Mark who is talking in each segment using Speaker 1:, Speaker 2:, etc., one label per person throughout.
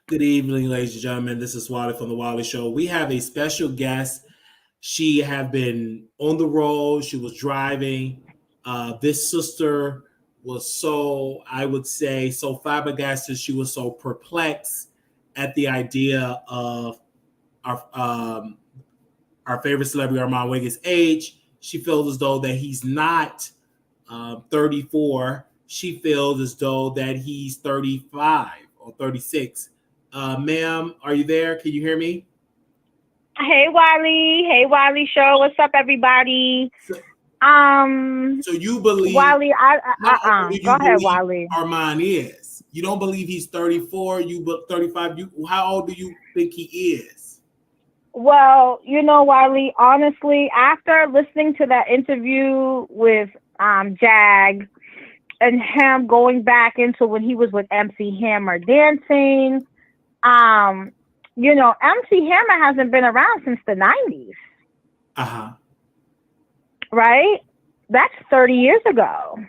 Speaker 1: Good evening, ladies and gentlemen. This is Wally from the Wally Show. We have a special guest. She have been on the road. She was driving. This sister was so, I would say, so flabbergasted. She was so perplexed at the idea of our our favorite celebrity, Armon Wiggins' age. She feels as though that he's not 34. She feels as though that he's 35 or 36. Ma'am, are you there? Can you hear me?
Speaker 2: Hey Wiley. Hey Wiley Show. What's up, everybody?
Speaker 1: So,
Speaker 2: Um,
Speaker 1: so you believe,
Speaker 2: Wiley,
Speaker 1: how old do
Speaker 2: Go
Speaker 1: you
Speaker 2: ahead,
Speaker 1: believe
Speaker 2: Wiley.
Speaker 1: Armon is? You don't believe he's 34, you but 35. How old do you think he is?
Speaker 2: Well, Wiley, honestly, after listening to that interview with Jag and him going back into when he was with MC Hammer dancing, um, MC Hammer hasn't been around since the 90s,
Speaker 1: Uh-huh.
Speaker 2: right? That's 30 years ago.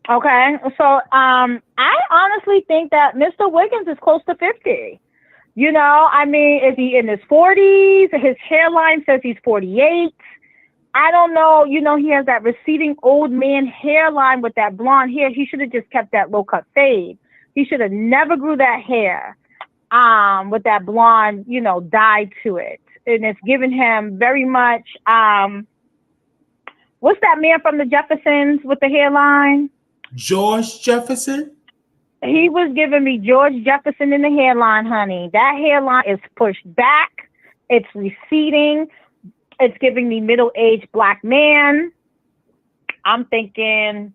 Speaker 2: Okay, so I honestly think that Mr. Wiggins is close to 50. I mean, is he in his 40s? His hairline says he's 48. I don't know. He has that receding old man hairline with that blonde hair. He should have just kept that low cut fade. He should have never grew that hair with that blonde, dye to it. And it's given him very much, what's that man from the Jeffersons with the hairline?
Speaker 1: George Jefferson?
Speaker 2: He was giving me George Jefferson in the hairline, honey. That hairline is pushed back. It's receding. It's giving me middle-aged black man. I'm thinking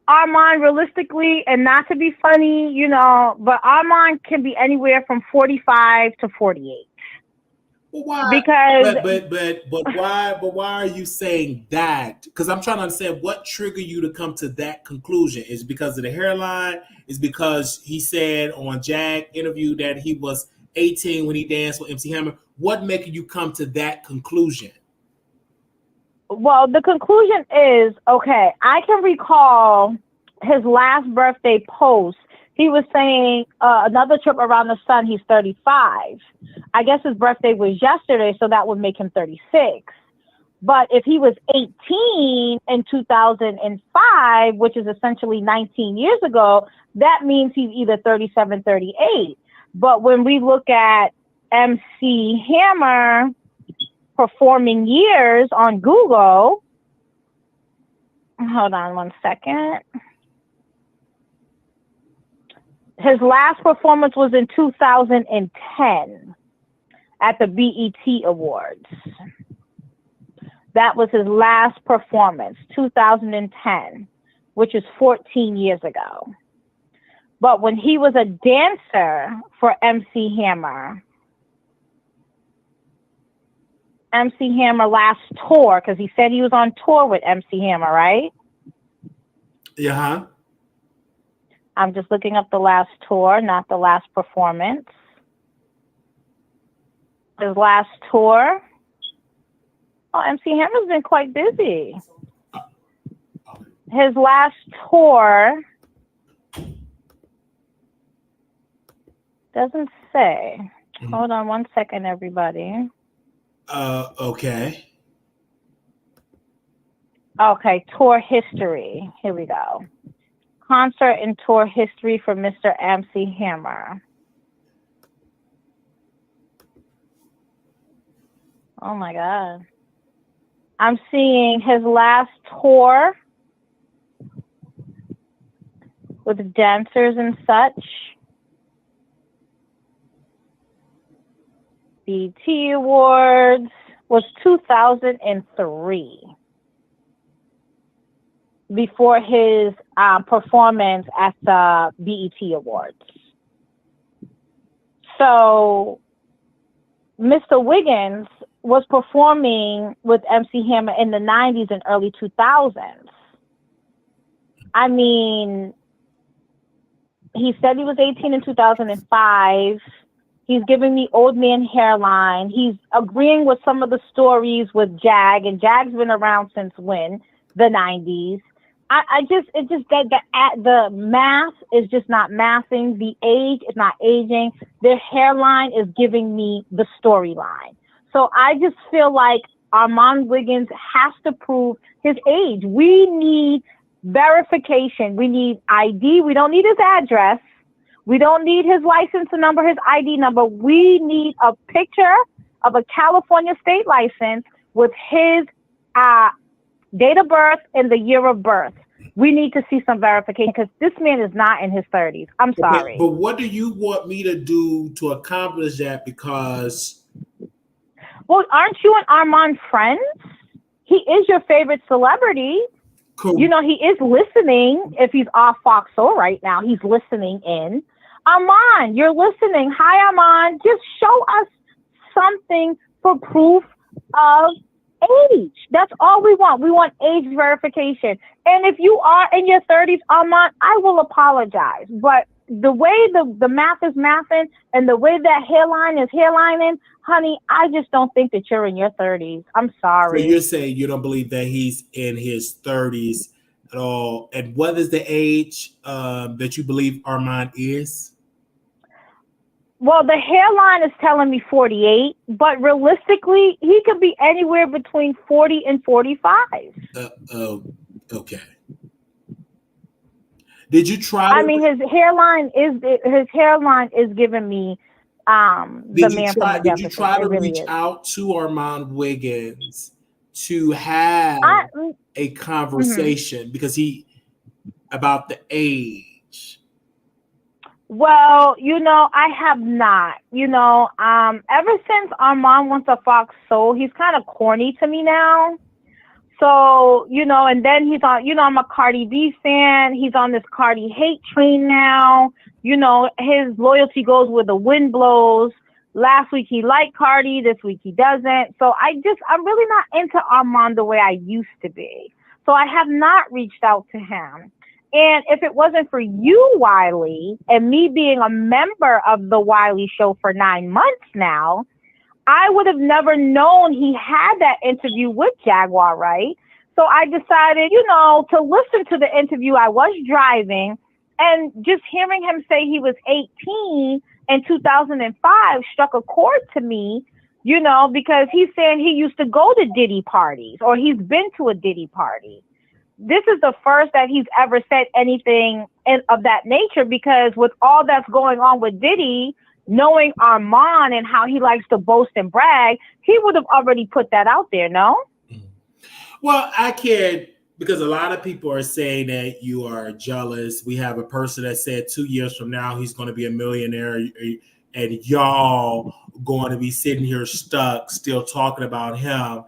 Speaker 2: Armon, realistically, and not to be funny, but Armon can be anywhere from 45 to 48.
Speaker 1: Well, why?
Speaker 2: Because
Speaker 1: But why are you saying that? Because I'm trying to understand what triggered you to come to that conclusion. Is it because of the hairline? Is because he said on Jag interview that he was 18 when he danced with MC Hammer? What making you come to that conclusion?
Speaker 2: well, the conclusion is, okay, I can recall his last birthday post. He was saying another trip around the sun, he's 35. I guess his birthday was yesterday, so that would make him 36. But if he was 18 in 2005, which is essentially 19 years ago, that means he's either 37, 38. But when we look at MC Hammer performing years on Google, hold on one second. His last performance was in 2010 at the BET Awards. That was his last performance, 2010, which is 14 years ago. But when he was a dancer for MC Hammer last tour, because he said he was on tour with MC Hammer, right?
Speaker 1: Yeah.
Speaker 2: I'm just looking up the last tour, not the last performance. His last tour. Oh, MC Hammer's been quite busy. His last tour doesn't say. Hold on one second, everybody.
Speaker 1: Okay.
Speaker 2: Okay, tour history. Here we go. Concert and tour history for Mr. MC Hammer. Oh my God. I'm seeing his last tour with dancers and such. BET Awards was 2003. Before his performance at the BET Awards. So Mr. Wiggins was performing with MC Hammer in the 90s and early 2000s. I mean, he said he was 18 in 2005. He's giving me old man hairline. He's agreeing with some of the stories with Jag, and Jag's been around since when? The 90s. it just the math is just not mathing. The age is not aging. Their hairline is giving me the storyline. So I just feel like Armon Wiggins has to prove his age. We need verification. We need ID. We don't need his address. We don't need his license number, his ID number. We need a picture of a California state license with his date of birth and the year of birth. We need to see some verification because this man is not in his 30s. I'm sorry.
Speaker 1: But what do you want me to do to accomplish that? Because,
Speaker 2: well, aren't you and Armand friends? He is your favorite celebrity.
Speaker 1: cool.
Speaker 2: You know, he is listening. If he's off Fox Soul right now, he's listening in. Armand, you're listening. Hi, Armand. Just show us something for proof of age. That's all we want. We want age verification. And if you are in your 30s, Armand, I will apologize. But the way the math is mathing and the way that hairline is hairlining, honey, I just don't think that you're in your 30s. I'm sorry.
Speaker 1: So you're saying you don't believe that he's in his 30s at all. And what is the age that you believe Armand is?
Speaker 2: Well, the hairline is telling me 48, but realistically, he could be anywhere between 40 and 45.
Speaker 1: Okay. Did you try?
Speaker 2: I mean, his hairline is giving me the man from the
Speaker 1: Did you
Speaker 2: Jeffersons.
Speaker 1: try to
Speaker 2: really
Speaker 1: reach
Speaker 2: is.
Speaker 1: out to Armon Wiggins to have a conversation because about the age?
Speaker 2: Well, you know, I have not. You know, ever since Armand went to Fox Soul, he's kind of corny to me now. So, you know, and then he's on, you know, I'm a Cardi B fan. He's on this Cardi hate train now. You know, his loyalty goes where the wind blows. Last week he liked Cardi. This week he doesn't. So I'm really not into Armand the way I used to be. So I have not reached out to him. And if it wasn't for you, Wiley, and me being a member of the Wiley Show for 9 months now, I would have never known he had that interview with Jaguar, right? So I decided, you know, to listen to the interview. I was driving, and just hearing him say he was 18 in 2005 struck a chord to me, you know, because he's saying he used to go to Diddy parties or he's been to a Diddy party. This is the first that he's ever said anything of that nature, because with all that's going on with Diddy, knowing Armand and how he likes to boast and brag, he would have already put that out there, no?
Speaker 1: Well, I can't, because a lot of people are saying that you are jealous. We have a person that said 2 years from now he's going to be a millionaire, and y'all going to be sitting here stuck still talking about him.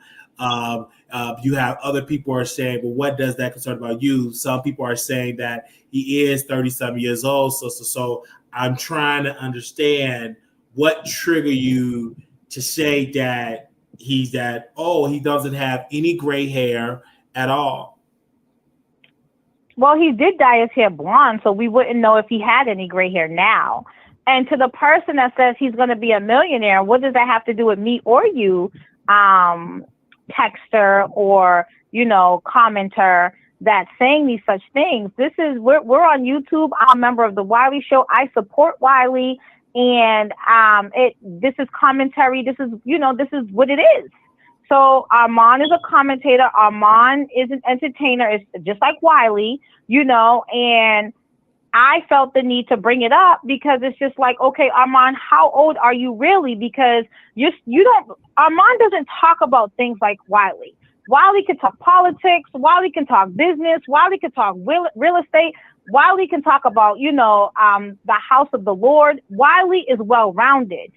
Speaker 1: You have other people are saying, well, what does that concern about you? Some people are saying that he is 30-some years old. So I'm trying to understand what triggered you to say that he doesn't have any gray hair at all.
Speaker 2: Well, he did dye his hair blonde, so we wouldn't know if he had any gray hair now. And to the person that says he's going to be a millionaire, what does that have to do with me or you, texter or, you know, commenter that's saying these such things? We're on YouTube. I'm a member of the Wiley Show. I support Wiley, and this is commentary. This is what it is. So Armand is a commentator. Armand is an entertainer. It's just like Wiley, you know, and I felt the need to bring it up because it's just like, okay, Armand, how old are you really? Because Armand doesn't talk about things like Wiley. Wiley can talk politics. Wiley can talk business. Wiley can talk real estate. Wiley can talk about, you know, the house of the Lord. Wiley is well-rounded.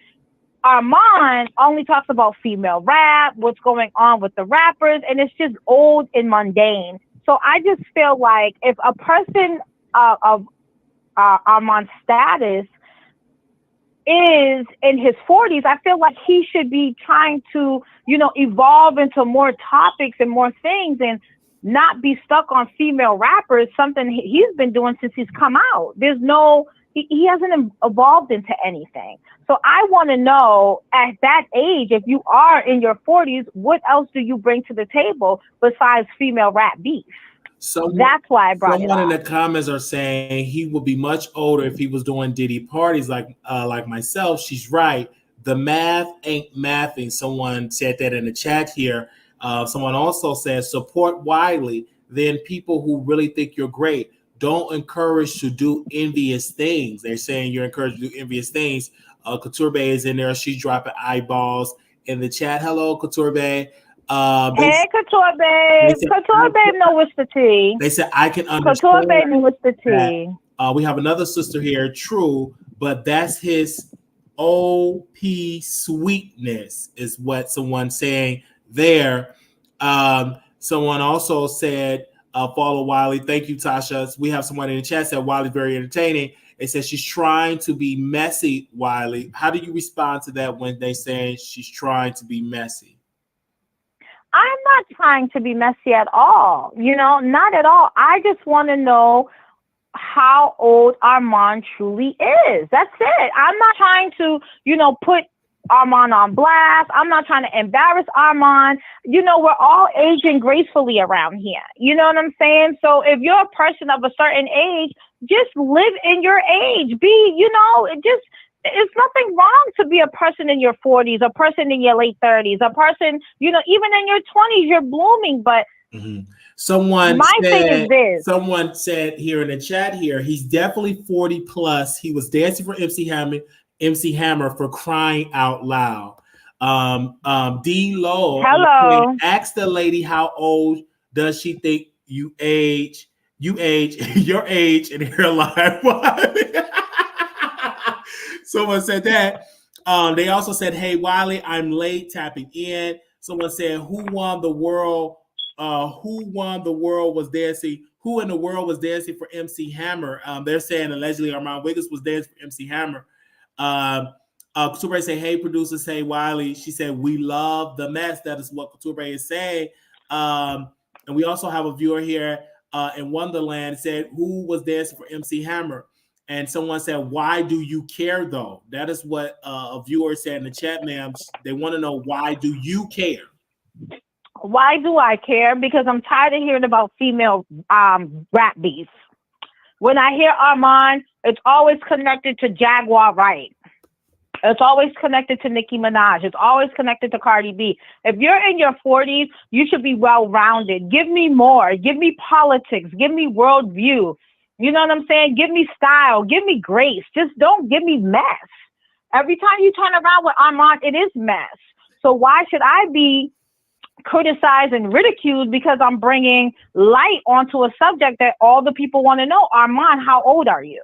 Speaker 2: Armand only talks about female rap, what's going on with the rappers, and it's just old and mundane. So I just feel like if a person of Armand's status is in his 40s, I feel like he should be trying to, you know, evolve into more topics and more things and not be stuck on female rappers, something he's been doing since he's come out. He hasn't evolved into anything. So I want to know, at that age, if you are in your 40s, what else do you bring to the table besides female rap beef?
Speaker 1: Someone,
Speaker 2: That's why I brought it
Speaker 1: someone in
Speaker 2: up.
Speaker 1: the comments are saying he would be much older if he was doing Diddy parties like myself. She's right. The math ain't mathing. Someone said that in the chat here. Someone also says support Wiley. Then people who really think you're great don't encourage to do envious things. They're saying you're encouraged to do envious things. Couture Bay is in there. She's dropping eyeballs in the chat. Hello, Couture Bay. They,
Speaker 2: Hey, Couture
Speaker 1: they
Speaker 2: Babe.
Speaker 1: said
Speaker 2: Couture Babe know what's the tea.
Speaker 1: they said I can
Speaker 2: Couture
Speaker 1: understand
Speaker 2: Babe know what's the
Speaker 1: that.
Speaker 2: tea.
Speaker 1: We have another sister here, true, but that's his OP sweetness, is what someone saying there. Someone also said, follow Wiley. Thank you, Tasha. We have someone in the chat said Wiley's very entertaining. It says she's trying to be messy, Wiley. How do you respond to that when they say she's trying to be messy?
Speaker 2: I'm not trying to be messy at all. Not at all. I just want to know how old Armon truly is. That's it. I'm not trying to, put Armon on blast. I'm not trying to embarrass Armon. We're all aging gracefully around here. You know what I'm saying? So if you're a person of a certain age, just live in your age. It's nothing wrong to be a person in your 40s, a person in your late 30s, a person, even in your 20s, you're blooming. But
Speaker 1: Someone
Speaker 2: my thing is this.
Speaker 1: Someone said here in the chat here, he's definitely 40 plus. He was dancing for MC Hammer for crying out loud. D Low,
Speaker 2: Hello.
Speaker 1: ask the lady how old does she think you age, your age and hairline. Someone said that. They also said, hey, Wiley, I'm late tapping in. Someone said, who won the world was dancing? Who in the world was dancing for MC Hammer? They're saying allegedly Armon Wiggins was dancing for MC Hammer. Couture say, hey, producer, say Wiley. She said, we love the mess. That is what Couture is saying. And we also have a viewer here in Wonderland said, who was dancing for MC Hammer? And someone said, why do you care, though? That is what a viewer said in the chat, ma'am. They want to know, why do you care?
Speaker 2: Why do I care? Because I'm tired of hearing about female rap beefs. When I hear Armon, it's always connected to Jaguar Wright. It's always connected to Nicki Minaj. It's always connected to Cardi B. If you're in your 40s, you should be well-rounded. Give me more. Give me politics. Give me worldview. You know what I'm saying? Give me style. Give me grace. Just don't give me mess. Every time you turn around with Armon, it is mess. So why should I be criticized and ridiculed because I'm bringing light onto a subject that all the people want to know? Armon, how old are you?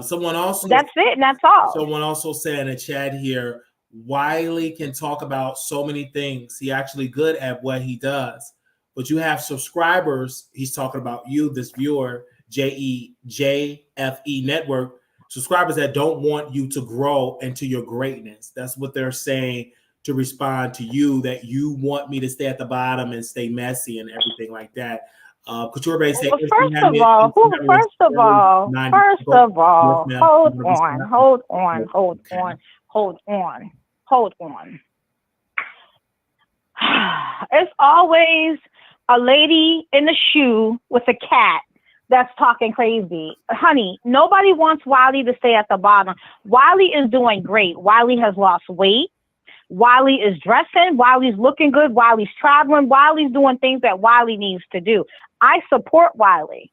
Speaker 1: Someone also
Speaker 2: That's it, and that's all.
Speaker 1: Someone also said in the chat here, Wiley can talk about so many things. He's actually good at what he does. But you have subscribers. He's talking about you, this viewer, JFE Network, subscribers that don't want you to grow into your greatness. That's what they're saying to respond to you, that you want me to stay at the bottom and stay messy and everything like that. Couture Bay said,
Speaker 2: first of all, hold on. It's always a lady in a shoe with a cat that's talking crazy. Honey, nobody wants Wiley to stay at the bottom. Wiley is doing great. Wiley has lost weight. Wiley is dressing. Wiley's looking good. Wiley's traveling. Wiley's doing things that Wiley needs to do. I support Wiley.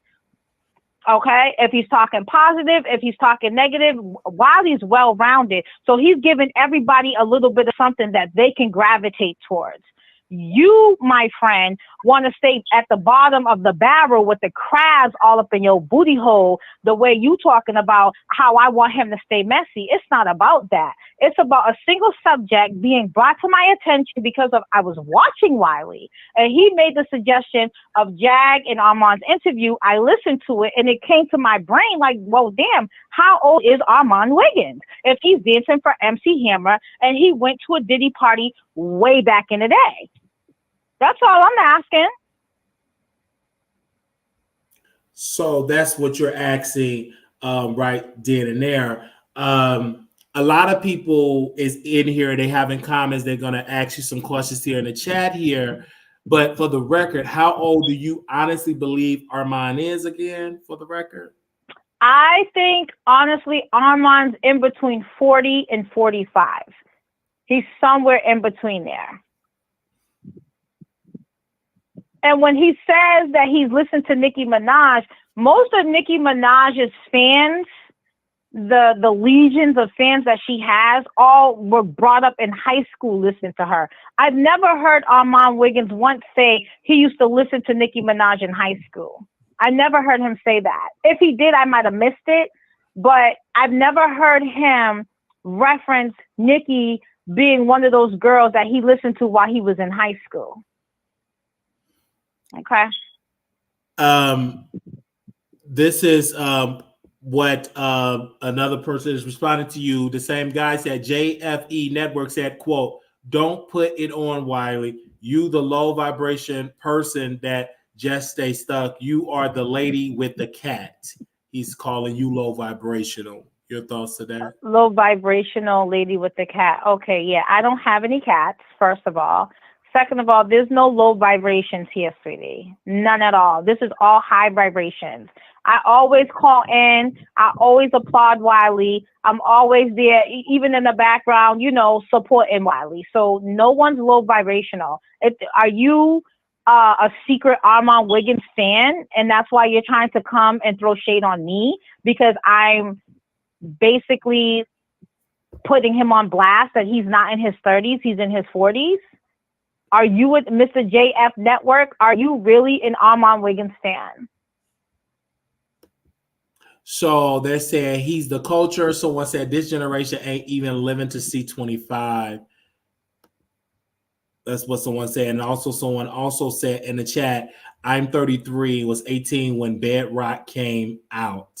Speaker 2: Okay? If he's talking positive, if he's talking negative, Wiley's well-rounded. So he's giving everybody a little bit of something that they can gravitate towards. You, my friend, want to stay at the bottom of the barrel with the crabs all up in your booty hole, the way you talking about how I want him to stay messy. It's not about that. It's about a single subject being brought to my attention because I was watching Wiley, and he made the suggestion of Jag and Armon's interview. I listened to it, and it came to my brain like, well, damn, how old is Armon Wiggins if he's dancing for MC Hammer and he went to a Diddy party way back in the day? That's all I'm asking.
Speaker 1: So that's what you're asking right then and there. A lot of people is in here. They have in comments. They're going to ask you some questions here in the chat here. But for the record, how old do you honestly believe Armon is again? For the record,
Speaker 2: I think honestly, Armon's in between 40 and 45. He's somewhere in between there. And when he says that he's listened to Nicki Minaj, most of Nicki Minaj's fans, the legions of fans that she has, all were brought up in high school listening to her. I've never heard Armon Wiggins once say he used to listen to Nicki Minaj in high school. I never heard him say that. If he did, I might have missed it, but I've never heard him reference Nicki being one of those girls that he listened to while he was in high school. Okay.
Speaker 1: This is what another person is responding to you. The same guy said, JFE Network said, quote, "Don't put it on, Wiley. You the low vibration person that just stay stuck. You are the lady with the cat." He's calling you low vibrational. Your thoughts to that?
Speaker 2: Low vibrational lady with the cat. Okay, yeah. I don't have any cats, first of all. Second of all, there's no low vibrations here, sweetie. None at all. This is all high vibrations. I always call in. I always applaud Wiley. I'm always there, even in the background, supporting Wiley. So no one's low vibrational. Are you a secret Armon Wiggins fan? And that's why you're trying to come and throw shade on me? Because I'm basically putting him on blast that he's not in his 30s, he's in his 40s. Are you with Mr. JF Network? Are you really an Armon Wiggins fan?
Speaker 1: So they're saying he's the culture. Someone said this generation ain't even living to see 25. That's what someone said. And also someone also said in the chat, I'm 33, was 18 when Bedrock came out.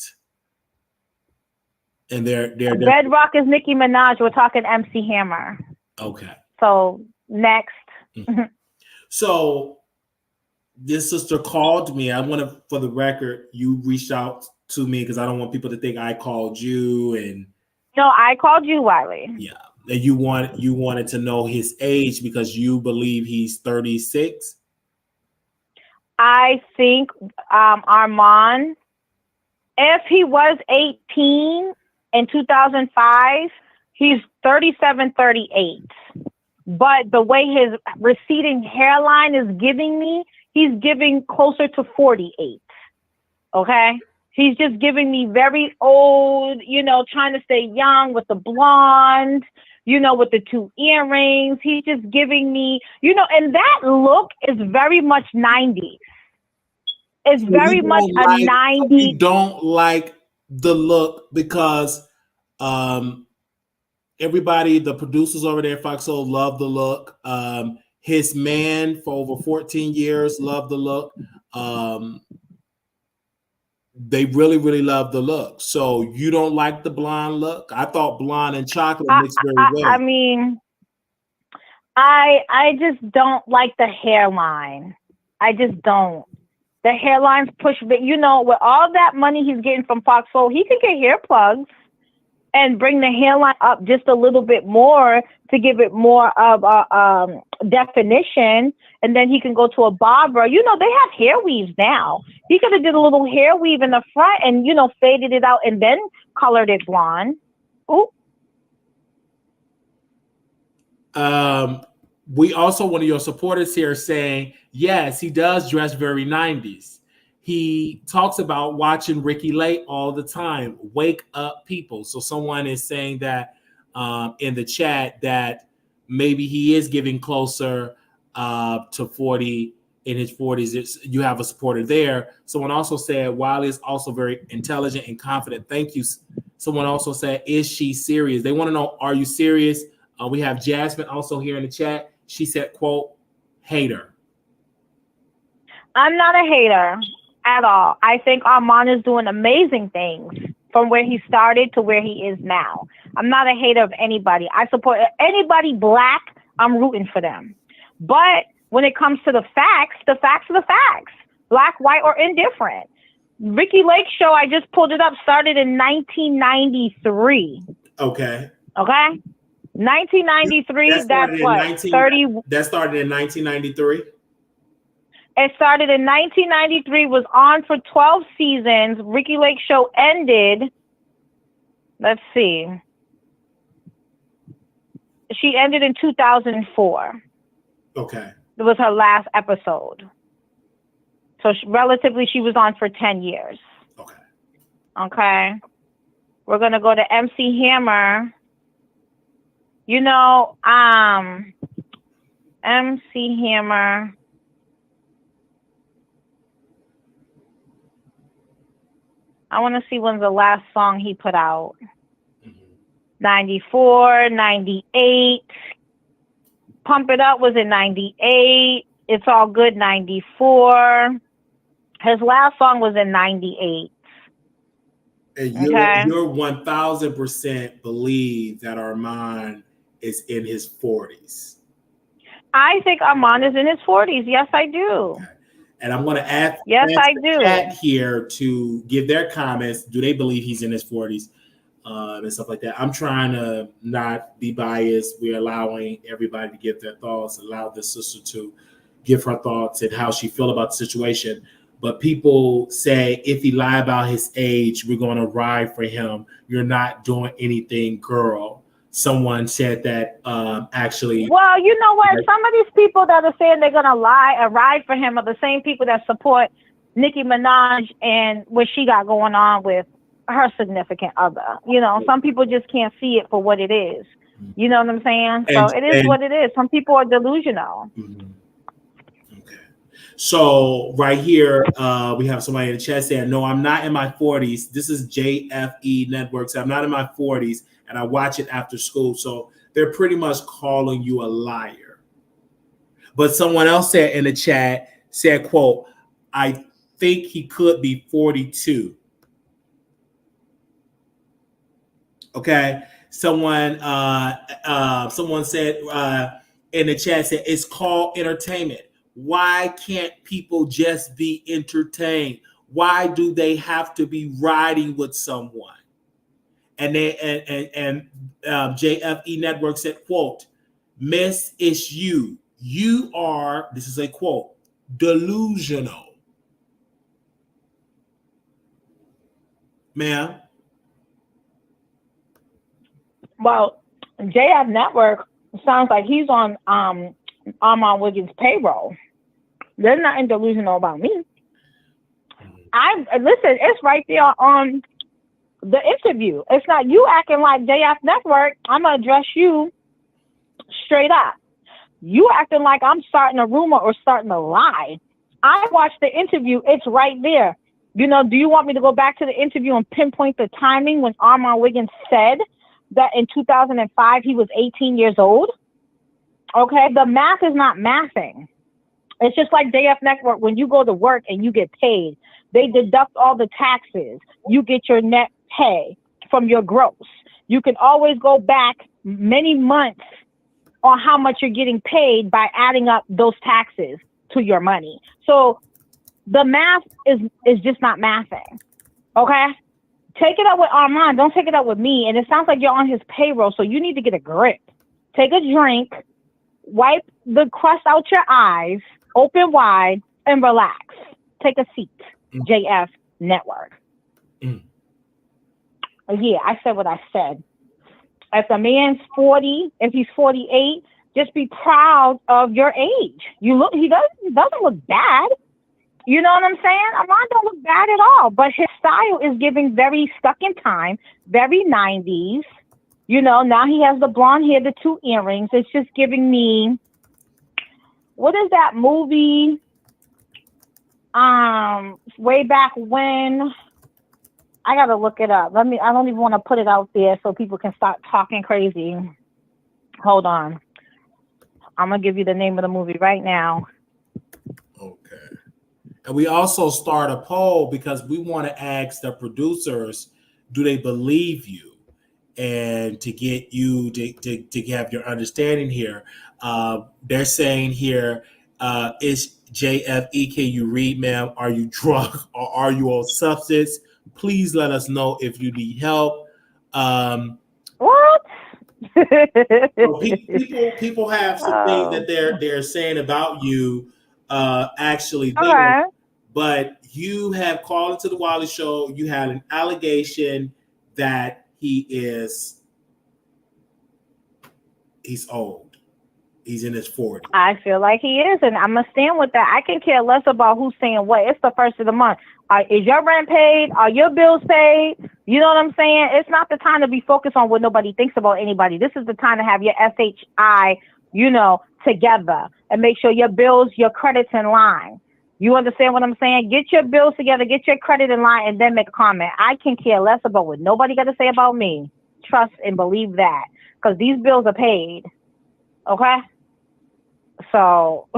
Speaker 1: And they're
Speaker 2: Bedrock is Nicki Minaj. We're talking MC Hammer.
Speaker 1: Okay.
Speaker 2: So next.
Speaker 1: Mm-hmm. So this sister called me. I want to, for the record, you reached out to me because I don't want people to think I called you. And
Speaker 2: no, I called you, Wiley.
Speaker 1: Yeah, and you wanted to know his age because you believe he's 36.
Speaker 2: I think Armon, if he was 18 in 2005, he's 37, 38. But the way his receding hairline is giving me, he's giving closer to 48. Okay? He's just giving me very old, trying to stay young with the blonde, with the 2 earrings. He's just giving me, and that look is very much 90s. It's very much a 90s.
Speaker 1: We don't like the look because everybody, the producers over there at Fox Soul love the look. His man for over 14 years loved the look. They really, really love the look. So you don't like the blonde look? I thought blonde and chocolate mixed very well.
Speaker 2: I mean, I just don't like the hairline. I just don't. The hairline's pushed, but with all that money he's getting from Fox Soul, he could get hair plugs and bring the hairline up just a little bit more to give it more of a definition. And then he can go to a barber. They have hair weaves now. He could have did a little hair weave in the front and, faded it out and then colored it blonde. Ooh.
Speaker 1: We also, one of your supporters here saying, yes, he does dress very 90s. He talks about watching Ricky Lake all the time. Wake up, people. So someone is saying that in the chat that maybe he is getting closer to 40 in his 40s. You have a supporter there. Someone also said Wiley is also very intelligent and confident. Thank you. Someone also said, is she serious? They want to know, are you serious? We have Jasmine also here in the chat. She said, quote, hater.
Speaker 2: I'm not a hater at all. I think Armon is doing amazing things from where he started to where he is now. I'm not a hater of anybody. I support anybody black. I'm rooting for them. But when it comes to the facts are the facts. Black, white, or indifferent. Ricky Lake show, I just pulled it up, started in 1993.
Speaker 1: Okay.
Speaker 2: 1993, that's what?
Speaker 1: 30. That started in 1993?
Speaker 2: It started in 1993, was on for 12 seasons. Ricky Lake Show ended. Let's see. She ended in 2004.
Speaker 1: Okay.
Speaker 2: It was her last episode. So relatively, she was on for 10 years.
Speaker 1: Okay.
Speaker 2: Okay. We're going to go to MC Hammer. You know, MC Hammer. I want to see when's the last song he put out. 94, 98. Pump It Up was in 98. It's All Good, 94. His last song was in 98.
Speaker 1: And you're 1000% believe that Armon is in his 40s.
Speaker 2: I think Armon is in his 40s. Yes, I do.
Speaker 1: Okay. And I'm going to ask
Speaker 2: I do.
Speaker 1: chat here to give their comments. Do they believe he's in his 40s and stuff like that? I'm trying to not be biased. We're allowing everybody to give their thoughts. Allow this sister to give her thoughts and how she feel about the situation. But people say if he lie about his age, we're going to ride for him. You're not doing anything, girl. Someone said that actually.
Speaker 2: Well, you know what? Some of these people that are saying they're going to lie and ride for him are the same people that support Nicki Minaj and what she got going on with her significant other. You know, some people just can't see it for what it is. You know what I'm saying? So it is what it is. Some people are delusional.
Speaker 1: Mm-hmm. Okay. So right here, we have somebody in the chat saying, no, I'm not in my 40s. This is JFE Network. So I'm not in my 40s. And I watch it after school. So they're pretty much calling you a liar. But someone else said in the chat, said, quote, I think he could be 42. Okay. Someone said in the chat, said, it's called entertainment. Why can't people just be entertained? Why do they have to be riding with someone? And JFE Network said, quote, Miss, it's you. You are, this is a quote, delusional. Ma'am?
Speaker 2: Well, JF Network sounds like he's on Armon Wiggins' payroll. There's nothing delusional about me. Listen, it's right there on the interview. It's not you acting like JF Network. I'm going to address you straight up. You acting like I'm starting a rumor or starting a lie. I watched the interview. It's right there. You know, do you want me to go back to the interview and pinpoint the timing when Armon Wiggins said that in 2005 he was 18 years old? Okay, the math is not mathing. It's just like JF Network. When you go to work and you get paid, they deduct all the taxes. You get your net pay from your gross. You can always go back many months on how much you're getting paid by adding up those taxes to your money. So the math is just not mathing. Okay? Take it up with Armon. Don't take it up with me. And it sounds like you're on his payroll, so you need to get a grip. Take a drink, wipe the crust out your eyes, open wide, and relax. Take a seat. JF Network. Yeah, I said what I said. If a man's 40, if he's 48, just be proud of your age. He doesn't look bad. You know what I'm saying? Armon don't look bad at all, but his style is giving very stuck in time, very 90s. You know, now he has the blonde hair, the 2 earrings. It's just giving me, what is that movie? Way back when, I gotta look it up. I don't even want to put it out there so people can start talking crazy. Hold on. I'm gonna give you the name of the movie right now.
Speaker 1: Okay. And we also start a poll because we want to ask the producers, do they believe you? And to get you to have your understanding here, they're saying here, is JFE, can you read, ma'am? Are you drunk or are you on substance? Please let us know if you need help.
Speaker 2: What?
Speaker 1: People have some things that they're saying about you. actually there.
Speaker 2: Okay.
Speaker 1: But you have called into the Wiley Show. You had an allegation that he's old. He's in his 40s.
Speaker 2: I feel like he is, and I'm gonna stand with that. I can care less about who's saying what. It's the first of the month. Is your rent paid? Are your bills paid? You know what I'm saying? It's not the time to be focused on what nobody thinks about anybody. This is the time to have your SHI, together and make sure your bills, your credits in line. You understand what I'm saying? Get your bills together, get your credit in line, and then make a comment. I can care less about what nobody got to say about me. Trust and believe that, because these bills are paid. Okay? So,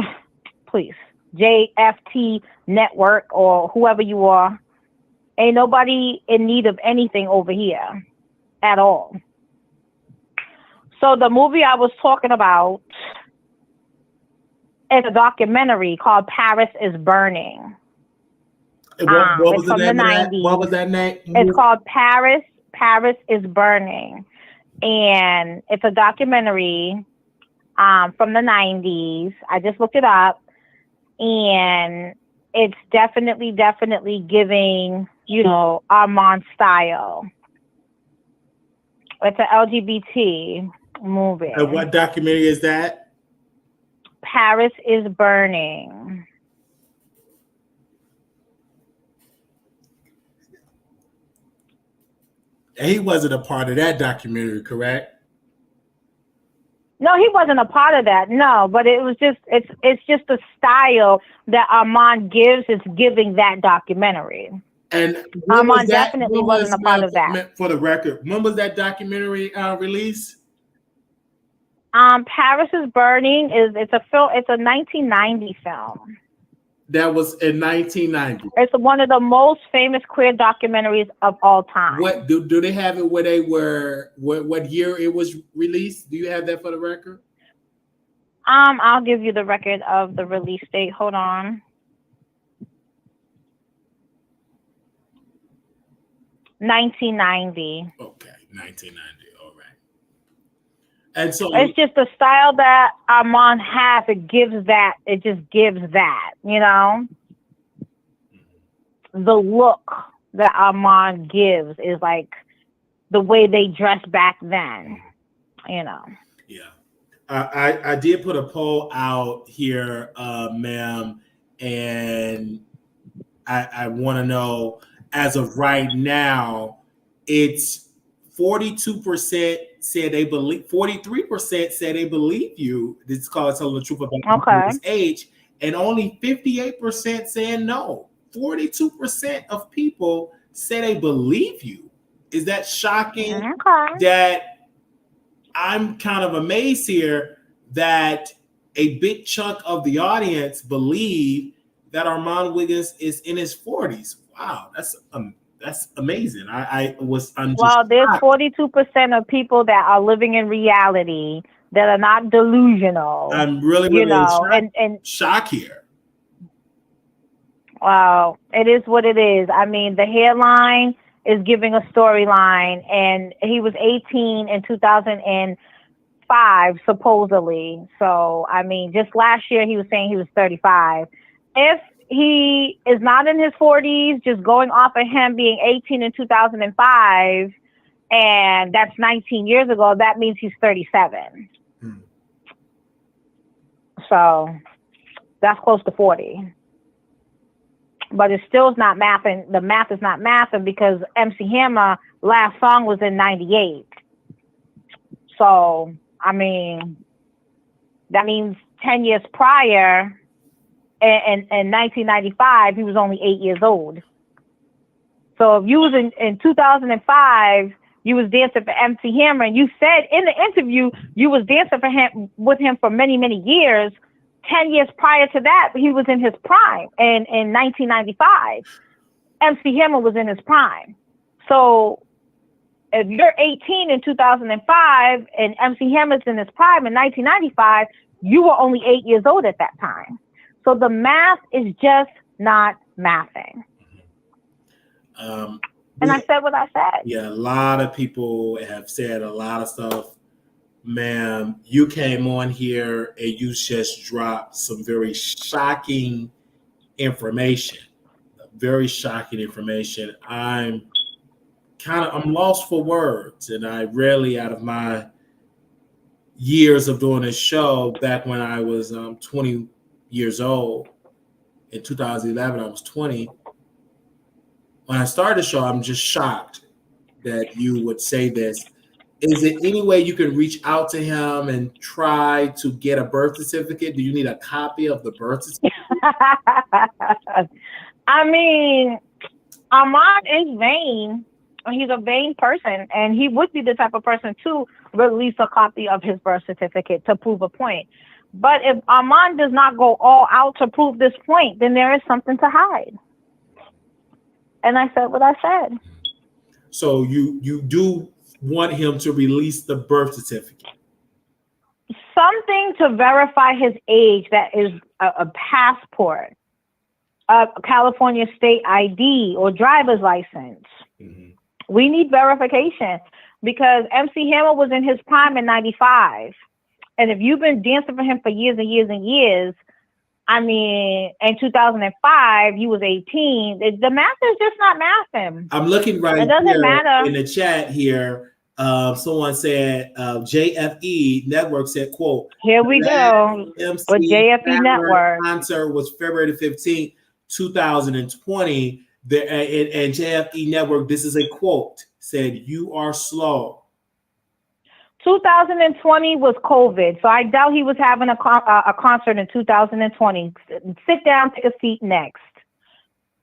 Speaker 2: please, JFT Network or whoever you are, ain't nobody in need of anything over here at all. So the movie I was talking about is a documentary called Paris is Burning.
Speaker 1: What was the name of that?
Speaker 2: 90s.
Speaker 1: What was that name?
Speaker 2: It's called Paris is Burning. And it's a documentary from the 90s. I just looked it up, and it's definitely giving, Armon style. It's an LGBT movie.
Speaker 1: And what documentary is that?
Speaker 2: Paris is Burning.
Speaker 1: And he wasn't a part of that documentary, correct?
Speaker 2: No, he wasn't a part of that. No, but it was just it's just the style that Armon gives is giving that documentary.
Speaker 1: And
Speaker 2: Armon definitely wasn't a part of that.
Speaker 1: For the record, when was that documentary released?
Speaker 2: Paris is Burning it's a 1990 film.
Speaker 1: That was in 1990.
Speaker 2: It's one of the most famous queer documentaries of all time.
Speaker 1: What do they have it where they were? What year it was released? Do you have that for the record?
Speaker 2: I'll give you the record of the release date. Hold on. 1990.
Speaker 1: Okay, 1990. All right. And so
Speaker 2: it's just the style that Armon has. It just gives that, The look that Armon gives is like the way they dressed back then,
Speaker 1: Yeah. I did put a poll out here, ma'am, and I want to know, as of right now, it's 42% said they believe, 43% said they believe you. This is called telling the truth about his age, and only 58% saying no. 42% of people say they believe you. Is that shocking? That I'm kind of amazed here that a big chunk of the audience believe that Armon Wiggins is in his 40s. Wow, that's amazing.
Speaker 2: Well, there's 42% of people that are living in reality that are not delusional.
Speaker 1: I'm really shocked here.
Speaker 2: Wow, it is what it is. I mean, the headline is giving a storyline, and he was 18 in 2005, supposedly. So, I mean, just last year he was saying he was 35. If he is not in his 40s, just going off of him being 18 in 2005, and that's 19 years ago, that means he's 37. So that's close to 40. But it still is not mathing. The math is not mathing because MC Hammer last song was in 98. So, I mean, that means 10 years prior, in 1995, he was only 8 years old. So if you was in 2005, you was dancing for MC Hammer, and you said in the interview you was dancing with him for many, many years. 10 years prior to that, he was in his prime. And in 1995, MC Hammer was in his prime. So if you're 18 in 2005 and MC Hammer's in his prime in 1995, you were only 8 years old at that time. So the math is just not mathing. And I said what I said.
Speaker 1: Yeah, a lot of people have said a lot of stuff. ma'am, you came on here and you just dropped some very shocking information. Very shocking information. I'm lost for words, and I rarely, out of my years of doing this show, back when I was 20 years old, in 2011, I was 20. When I started the show, I'm just shocked that you would say this. Is there any way you can reach out to him and try to get a birth certificate? Do you need a copy of the birth certificate?
Speaker 2: I mean, Armon is vain. He's a vain person, and he would be the type of person to release a copy of his birth certificate to prove a point. But if Armon does not go all out to prove this point, then there is something to hide. And I said what I said.
Speaker 1: So you do want him to release the birth certificate?
Speaker 2: Something to verify his age that is a passport, a California state ID or driver's license. Mm-hmm. We need verification because MC Hammer was in his prime in 95. And if you've been dancing for him for years and years and years, I mean, in 2005, he was 18. The math is just not mathing.
Speaker 1: I'm looking right
Speaker 2: it doesn't
Speaker 1: here
Speaker 2: matter.
Speaker 1: In the chat here. Someone said JFE Network said, quote,
Speaker 2: here we go
Speaker 1: MC
Speaker 2: with JFE Network.
Speaker 1: Concert was February 15th, 2020. And JFE Network, this is a quote, said, "You are slow."
Speaker 2: 2020 was COVID, so I doubt he was having a concert in 2020. Sit down, take a seat next.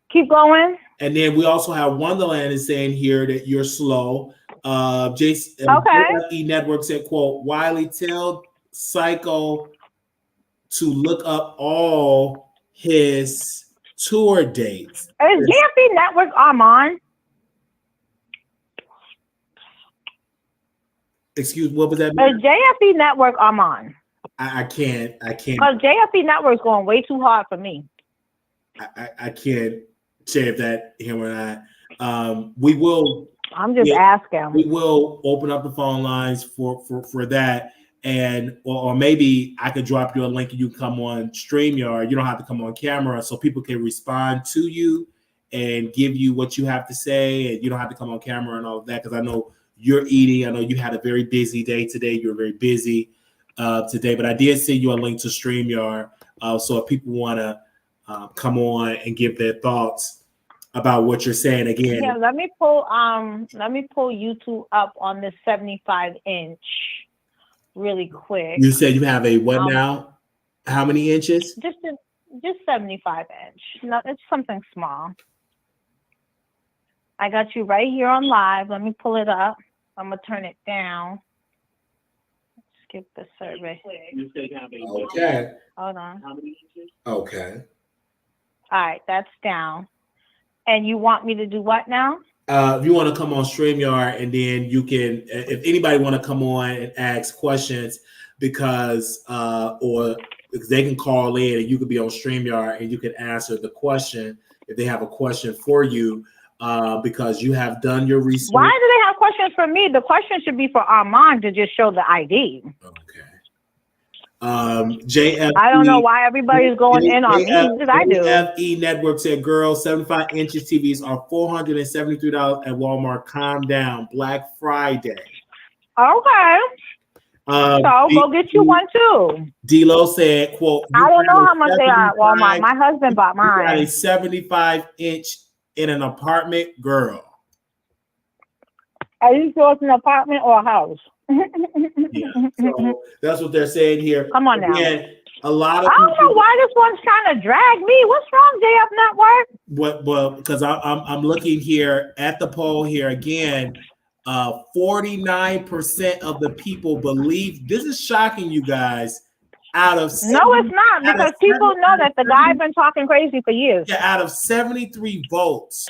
Speaker 2: Keep going.
Speaker 1: And then we also have Wonderland is saying here that you're slow. JFE Network said, quote, "Wiley, tell Psycho to look up all his tour dates."
Speaker 2: Is JFE Network Armon?
Speaker 1: Excuse me, what was that?
Speaker 2: Is JFE Network Armon?
Speaker 1: I can't.
Speaker 2: Because JFE Network's going way too hard for me.
Speaker 1: I can't say if that him or not. We will.
Speaker 2: I'm just asking.
Speaker 1: We will open up the phone lines for that. And or maybe I could drop you a link and you can come on StreamYard. You don't have to come on camera, so people can respond to you and give you what you have to say, and you don't have to come on camera and all of that. Because I know you're eating. I know you had a very busy day today. You were very busy today, but I did send you a link to StreamYard. So if people want to come on and give their thoughts about what you're saying again.
Speaker 2: Yeah, let me pull YouTube up on this 75-inch. Really quick.
Speaker 1: You said you have a what now? How many inches?
Speaker 2: Just 75-inch. No, it's something small. I got you right here on live. Let me pull it up. I'm gonna turn it down. Skip the survey.
Speaker 1: Okay.
Speaker 2: Hold on.
Speaker 3: How many inches?
Speaker 1: Okay.
Speaker 2: All right, that's down. And you want me to do what now?
Speaker 1: If you want to come on StreamYard, and then you can, if anybody want to come on and ask questions, because they can call in and you could be on StreamYard and you can answer the question if they have a question for you, because you have done your research.
Speaker 2: Why do they have questions for me? The question should be for Armon to just show the ID.
Speaker 1: Okay. JFE,
Speaker 2: I don't know why everybody's going in on me because I do.
Speaker 1: JFE Network said, "Girls, 75 inches TVs are $473 at Walmart. Calm down. Black Friday."
Speaker 2: Okay. So go get you one too.
Speaker 1: D-Lo said, quote,
Speaker 2: "I don't know how much they are at Walmart. My husband bought mine."
Speaker 1: Got a 75-inch in an apartment, girl.
Speaker 2: Are you sure it's an apartment or a house?
Speaker 1: Yeah. So that's what they're saying here.
Speaker 2: Come on now.
Speaker 1: Again, a lot of
Speaker 2: I don't know why this one's trying to drag me. What's wrong, JF Network?
Speaker 1: Well, because I'm looking here at the poll here again. 49% of the people believe, this is shocking, you guys. Out of
Speaker 2: no, it's not, because people know that the guy's been talking crazy for years.
Speaker 1: Yeah, out of 73 votes,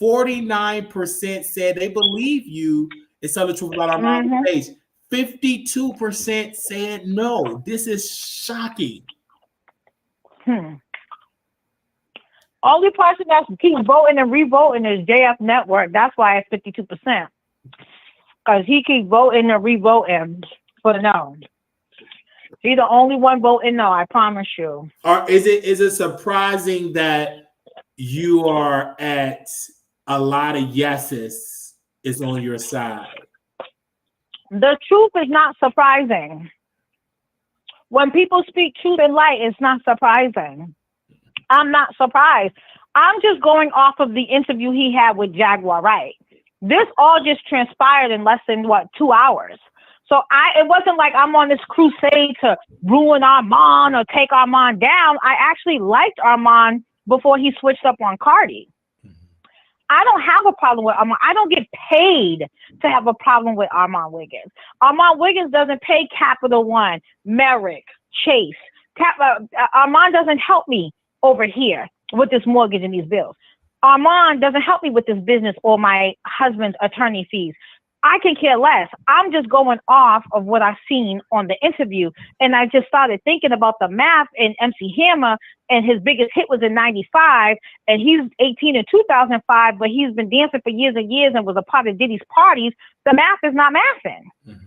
Speaker 1: 49% said they believe you is telling the truth about our page. 52% said no. This is shocking.
Speaker 2: Only person that keeps voting and re-voting is JF Network. That's why it's 52%. Because he keeps voting and re-voting. for the no. She's the only one voting no, I promise you.
Speaker 1: Or is it surprising that you are at a lot of yeses is on your side?
Speaker 2: The truth is not surprising. When people speak truth and light, it's not surprising. I'm not surprised. I'm just going off of the interview he had with Jaguar Wright. This all just transpired in less than 2 hours. So it wasn't like I'm on this crusade to ruin Armon or take Armon down. I actually liked Armon before he switched up on Cardi. I don't have a problem with Armon. I don't get paid to have a problem with Armon Wiggins. Armon Wiggins doesn't pay Capital One, Merrick, Chase. Armon doesn't help me over here with this mortgage and these bills. Armon doesn't help me with this business or my husband's attorney fees. I can care less. I'm just going off of what I've seen on the interview. And I just started thinking about the math in MC Hammer, and his biggest hit was in 95, and he's 18 in 2005, but he's been dancing for years and years and was a part of Diddy's parties. The math is not mathing. Mm-hmm.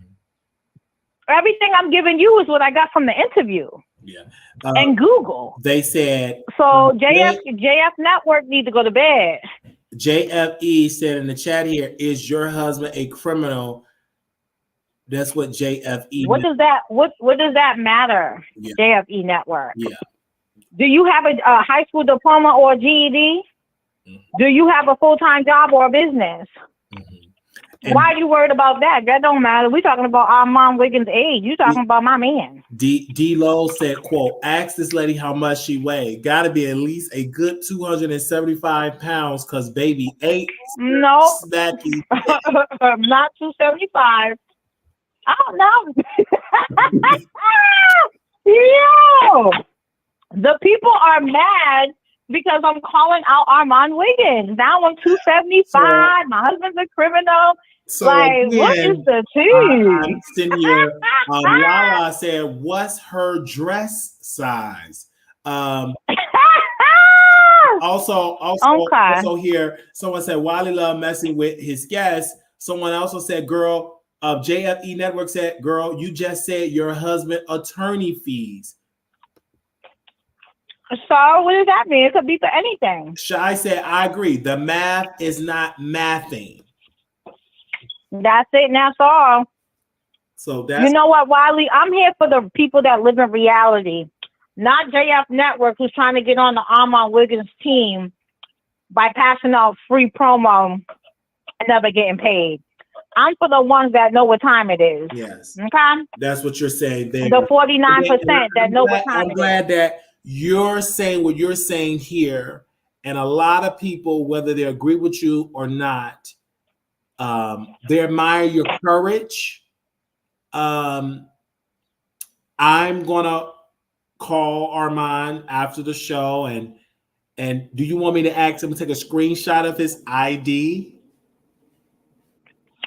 Speaker 2: Everything I'm giving you is what I got from the interview.
Speaker 1: Yeah.
Speaker 2: And Google.
Speaker 1: They said.
Speaker 2: So JF Network need to go to bed.
Speaker 1: JFE said in the chat here, is your husband a criminal? That's what JFE.
Speaker 2: What does that matter? Yeah. JFE Network.
Speaker 1: Yeah.
Speaker 2: Do you have a high school diploma or a GED? Mm-hmm. Do you have a full-time job or a business? Mm-hmm. Why are you worried about that? That don't matter. We're talking about Armon Wiggins' age. You're talking about my man.
Speaker 1: D-Lo said, quote, ask this lady how much she weighed. Got to be at least a good 275 pounds because baby ain't snacky.
Speaker 2: Not 275. I don't know. Yo! The people are mad because I'm calling out Armon Wiggins. Now I'm 275. My husband's a criminal. So like, again, what is the tea?
Speaker 1: Lala said, what's her dress size? Also here, someone said, Wally love messing with his guests. Someone also said, girl, JFE Network said, girl, you just said your husband attorney fees.
Speaker 2: So what does that mean? It could be for anything.
Speaker 1: Shai said, I agree. The math is not mathing.
Speaker 2: That's it. And that's all.
Speaker 1: So that's,
Speaker 2: you know what, Wiley? I'm here for the people that live in reality, not JF Network, who's trying to get on the Armon Wiggins team by passing out free promo and never getting paid. I'm for the ones that know what time it is.
Speaker 1: Yes.
Speaker 2: Okay.
Speaker 1: That's what you're saying. There.
Speaker 2: The 49% that know what time it is.
Speaker 1: I'm glad that you're saying what you're saying here, and a lot of people, whether they agree with you or not, they admire your courage. I'm gonna call Armon after the show, and do you want me to ask him to take a screenshot of his ID?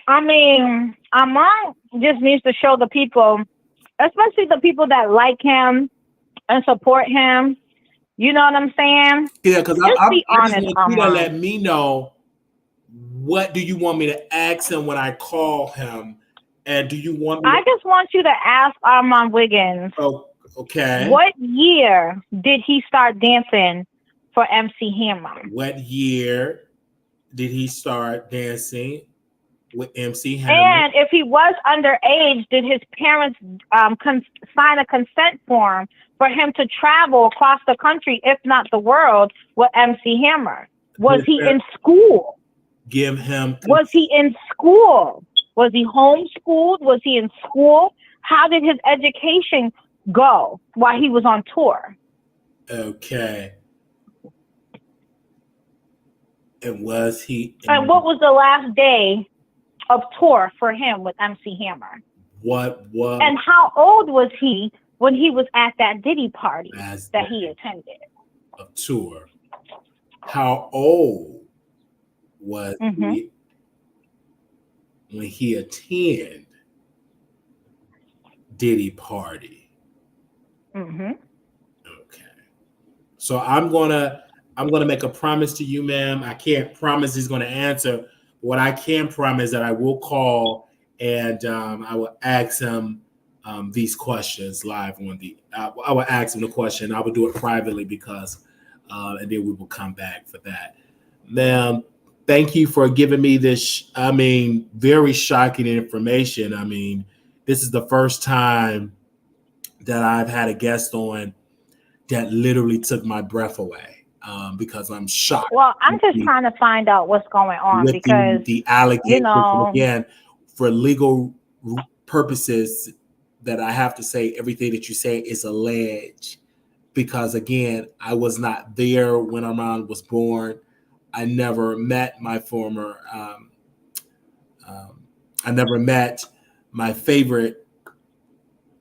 Speaker 2: I mean, Armon just needs to show the people, especially the people that like him and support him. You know what I'm saying?
Speaker 1: Yeah, because I'm honest. Let me know, what do you want me to ask him when I call him? And do you want me
Speaker 2: I just want you to ask Armon Wiggins.
Speaker 1: Oh, okay.
Speaker 2: What year did he start dancing for MC Hammer?
Speaker 1: What year did he start dancing with MC Hammer?
Speaker 2: And if he was underage, did his parents sign a consent form for him to travel across the country, if not the world, with MC Hammer? Was he in school?
Speaker 1: Give him.
Speaker 2: Was he in school? Was he homeschooled? Was he in school? How did his education go while he was on tour?
Speaker 1: Okay. And was he?
Speaker 2: And what was the last day of tour for him with MC Hammer?
Speaker 1: What was?
Speaker 2: And how old was he when he was at that Diddy party that he attended?
Speaker 1: A tour. How old was he when he attended Diddy party?
Speaker 2: Mm-hmm.
Speaker 1: Okay. So I'm gonna make a promise to you, ma'am. I can't promise he's gonna answer. What I can promise that I will call and I will ask him these questions live on the. I would ask him the question. I would do it privately because, and then we will come back for that. Ma'am, thank you for giving me this. I mean, very shocking information. I mean, this is the first time that I've had a guest on that literally took my breath away because I'm shocked.
Speaker 2: Well, I'm just trying to find out what's going on
Speaker 1: With
Speaker 2: because,
Speaker 1: the allegations,
Speaker 2: you know,
Speaker 1: again, for legal purposes, that I have to say everything that you say is alleged because, again, I was not there when Armon was born. I never met my former, I never met my favorite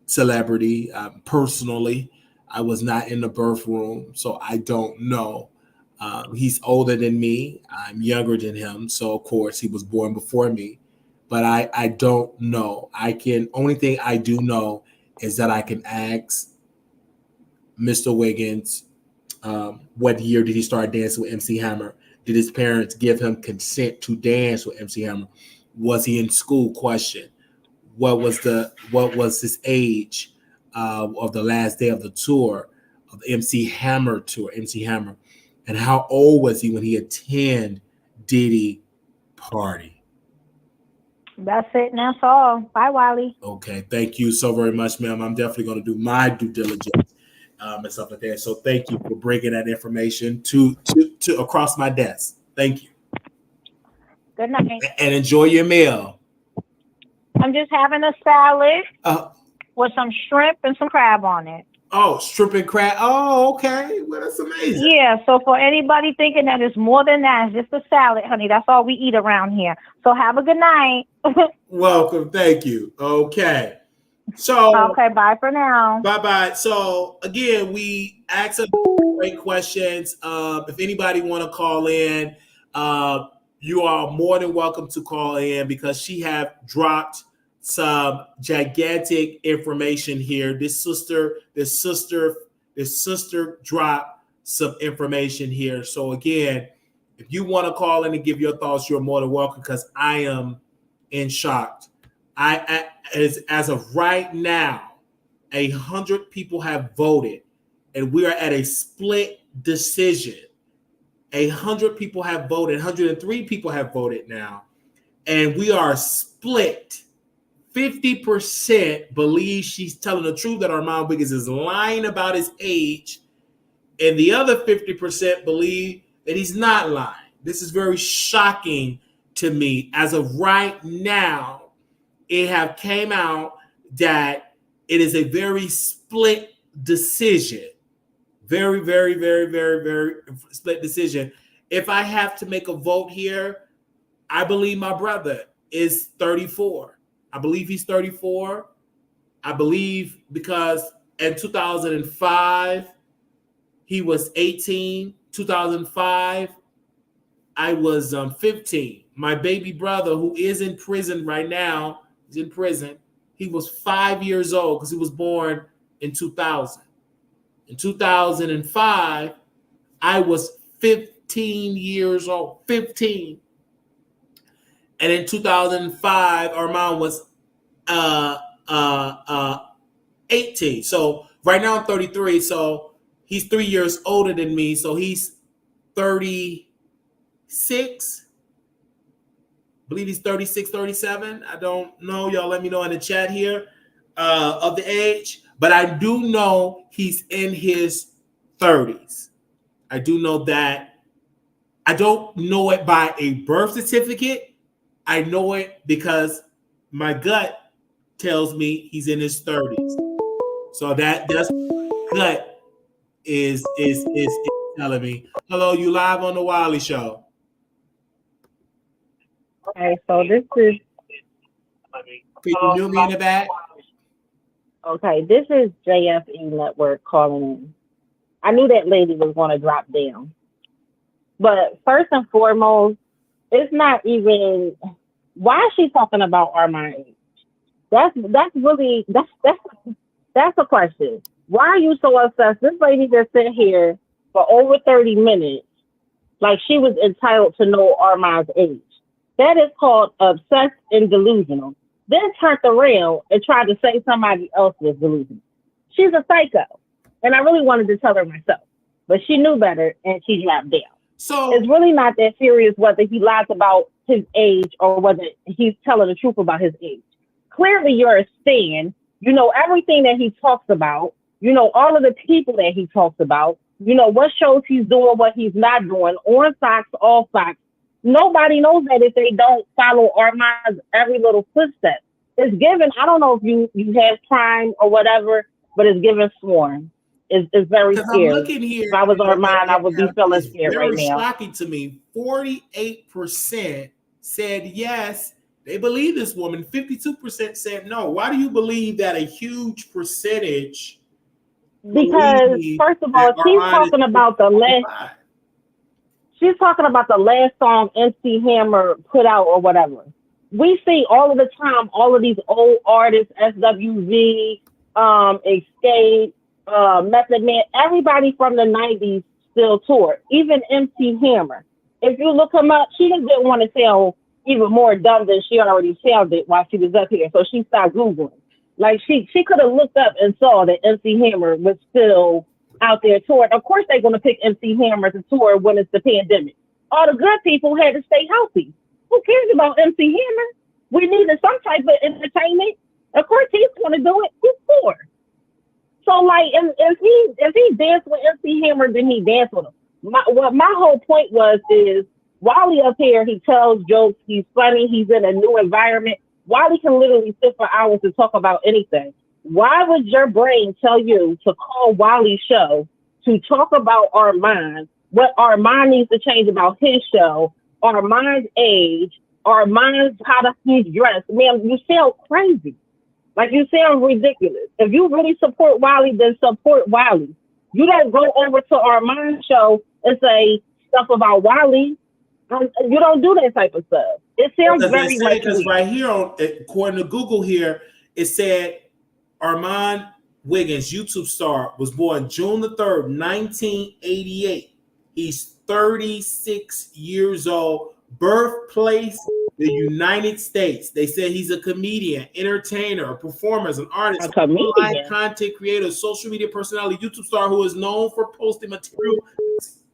Speaker 1: celebrity personally. I was not in the birth room, so I don't know. He's older than me. I'm younger than him, so of course he was born before me. But I don't know. Only thing I do know is that I can ask Mr. Wiggins, what year did he start dancing with MC Hammer? Did his parents give him consent to dance with MC Hammer? Was he in school? Question. What was his age of the last day of the tour of the MC Hammer tour? MC Hammer, and how old was he when he attended Diddy party?
Speaker 2: That's it, and that's all. Bye, Wiley.
Speaker 1: Okay, thank you so very much, ma'am. I'm definitely going to do my due diligence and stuff like that. So thank you for bringing that information to across my desk. Thank you.
Speaker 2: Good night.
Speaker 1: And enjoy your meal.
Speaker 2: I'm just having a salad with some shrimp and some crab on it.
Speaker 1: Oh, shrimp and crab. Oh, okay. Well, that's amazing.
Speaker 2: Yeah, so for anybody thinking that it's more than that, it's just a salad, honey. That's all we eat around here. So have a good night.
Speaker 1: Welcome. Thank you. Okay. So
Speaker 2: okay, bye for now.
Speaker 1: Bye-bye. So again, we asked great questions. If anybody want to call in, you are more than welcome to call in because she have dropped some gigantic information here. This sister dropped some information here. So again, if you want to call in and give your thoughts, you're more than welcome because I am in shock. As of right now, 100 people have voted, and we are at a split decision. 100 people have voted. 103 people have voted now, and we are split. 50% believe she's telling the truth, that Armon Wiggins is lying about his age, and the other 50% believe that he's not lying. This is very shocking to me. As of right now, it have came out that it is a very split decision. Very, very, very, very, very split decision. If I have to make a vote here, I believe my brother is 34. I believe he's 34. I believe because in 2005, he was 18. 2005, I was 15. My baby brother, who is in prison right now, is in prison. He was 5 years old because he was born in 2000. In 2005, I was 15 years old. 15. And in 2005, Armon was 18. So right now I'm 33. So he's 3 years older than me. So he's 36. I believe he's 36, 37. I don't know. Y'all let me know in the chat here of the age. But I do know he's in his 30s. I do know that. I don't know it by a birth certificate. I know it because my gut tells me he's in his 30s. So that's gut is telling me. Hello, you live on the Wiley Show.
Speaker 2: Okay, so this is.
Speaker 1: Can you hear me in the back?
Speaker 2: Okay, this is JFE Network calling in. I knew that lady was going to drop down. But first and foremost, it's not even, why is she talking about Armon age? That's a question. Why are you so obsessed? This lady just sit here for over 30 minutes like she was entitled to know Armon's age. That is called obsessed and delusional. then turned around and tried to say somebody else was delusional. She's a psycho. And I really wanted to tell her myself. But she knew better and she dropped down.
Speaker 1: So
Speaker 2: it's really not that serious whether he lies about his age or whether he's telling the truth about his age. Clearly, you're a stan. You know everything that he talks about. You know all of the people that he talks about. You know what shows he's doing, what he's not doing, on Fox, off Fox. Nobody knows that if they don't follow Armand's every little footstep. It's given, I don't know if you have Prime or whatever, but it's given Sworn. It's very scary.
Speaker 1: I'm looking here.
Speaker 2: If I was Armand, I would be feeling scared right now.
Speaker 1: Very shocking to me. 48% said yes, they believe this woman. 52% said no. Why do you believe that a huge percentage?
Speaker 2: Because first of all, she's talking about the last. She's talking about the last song MC Hammer put out or whatever. We see all of the time, all of these old artists, SWV, Escape, Method Man, everybody from the 90s still tour, even MC Hammer. If you look him up, she just didn't want to sound even more dumb than she already sounded while she was up here. So she started Googling. Like she could have looked up and saw that MC Hammer was still out there touring. Of course they're going to pick MC Hammer to tour when it's the pandemic. All the good people had to stay healthy. Who cares about MC Hammer? We needed some type of entertainment. Of course he's going to do it. Who's for? So like, if he danced with MC Hammer, then he danced with him. My whole point is Wally up here, he tells jokes, he's funny, he's in a new environment. Wally can literally sit for hours to talk about anything. Why would your brain tell you to call Wally's show to talk about Armand, what Armand needs to change about his show, Armand's age, Armand's how he's dressed? Man, you sound crazy. Like, you sound ridiculous. If you really support Wally, then support Wally. You don't go over to Armand's show and say stuff about Wally. You don't do that type of stuff. It sounds very like
Speaker 1: because right here, according to Google here, it said Armon Wiggins, YouTube star, was born June the 3rd, 1988. He's 36 years old. Birthplace, the United States. They said he's a comedian, entertainer, a performer, an artist, online content creator, social media personality, YouTube star who is known for posting material,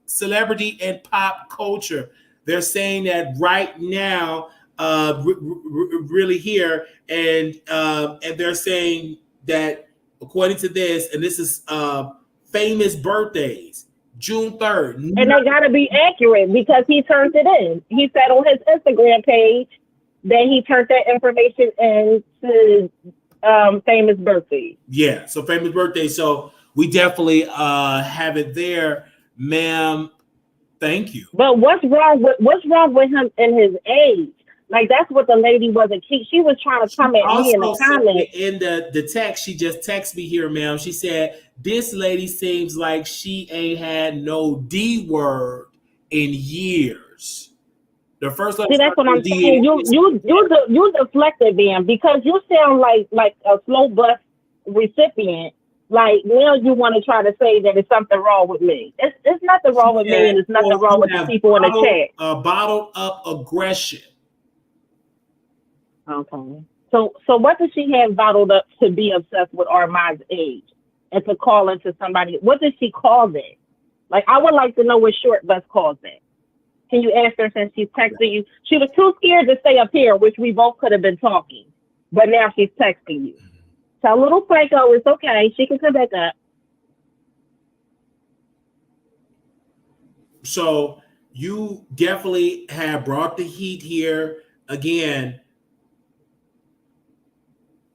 Speaker 1: celebrity, and pop culture. They're saying that right now, really here, and they're saying that according to this, and this is famous birthdays, June 3rd.
Speaker 2: And they got to be accurate because he turned it in. He said on his Instagram page that he turned that information in to famous birthdays.
Speaker 1: Yeah, so famous birthdays. So we definitely have it there, ma'am. Thank you.
Speaker 2: But what's wrong with him and his age? Like, that's what the lady wasn't. She was trying to come at me in the comments.
Speaker 1: In the text, she just texted me here, ma'am. She said, this lady seems like she ain't had no D word in years. The first
Speaker 2: See, that's what I'm saying. You deflected them because you sound like a slow bus recipient. Like, now you want to try to say that it's something wrong with me. It's nothing wrong with me, and it's nothing wrong with the people in the chat.
Speaker 1: Bottled up aggression.
Speaker 2: Okay. So what does she have bottled up to be obsessed with Armand's age and to call into somebody? What does she call that? Like, I would like to know what Short Bus calls that. Can you ask her since she's texting you? She was too scared to stay up here, which we both could have been talking. But now she's texting you. Tell little Franco it's okay. She can come back up.
Speaker 1: So you definitely have brought the heat here. Again,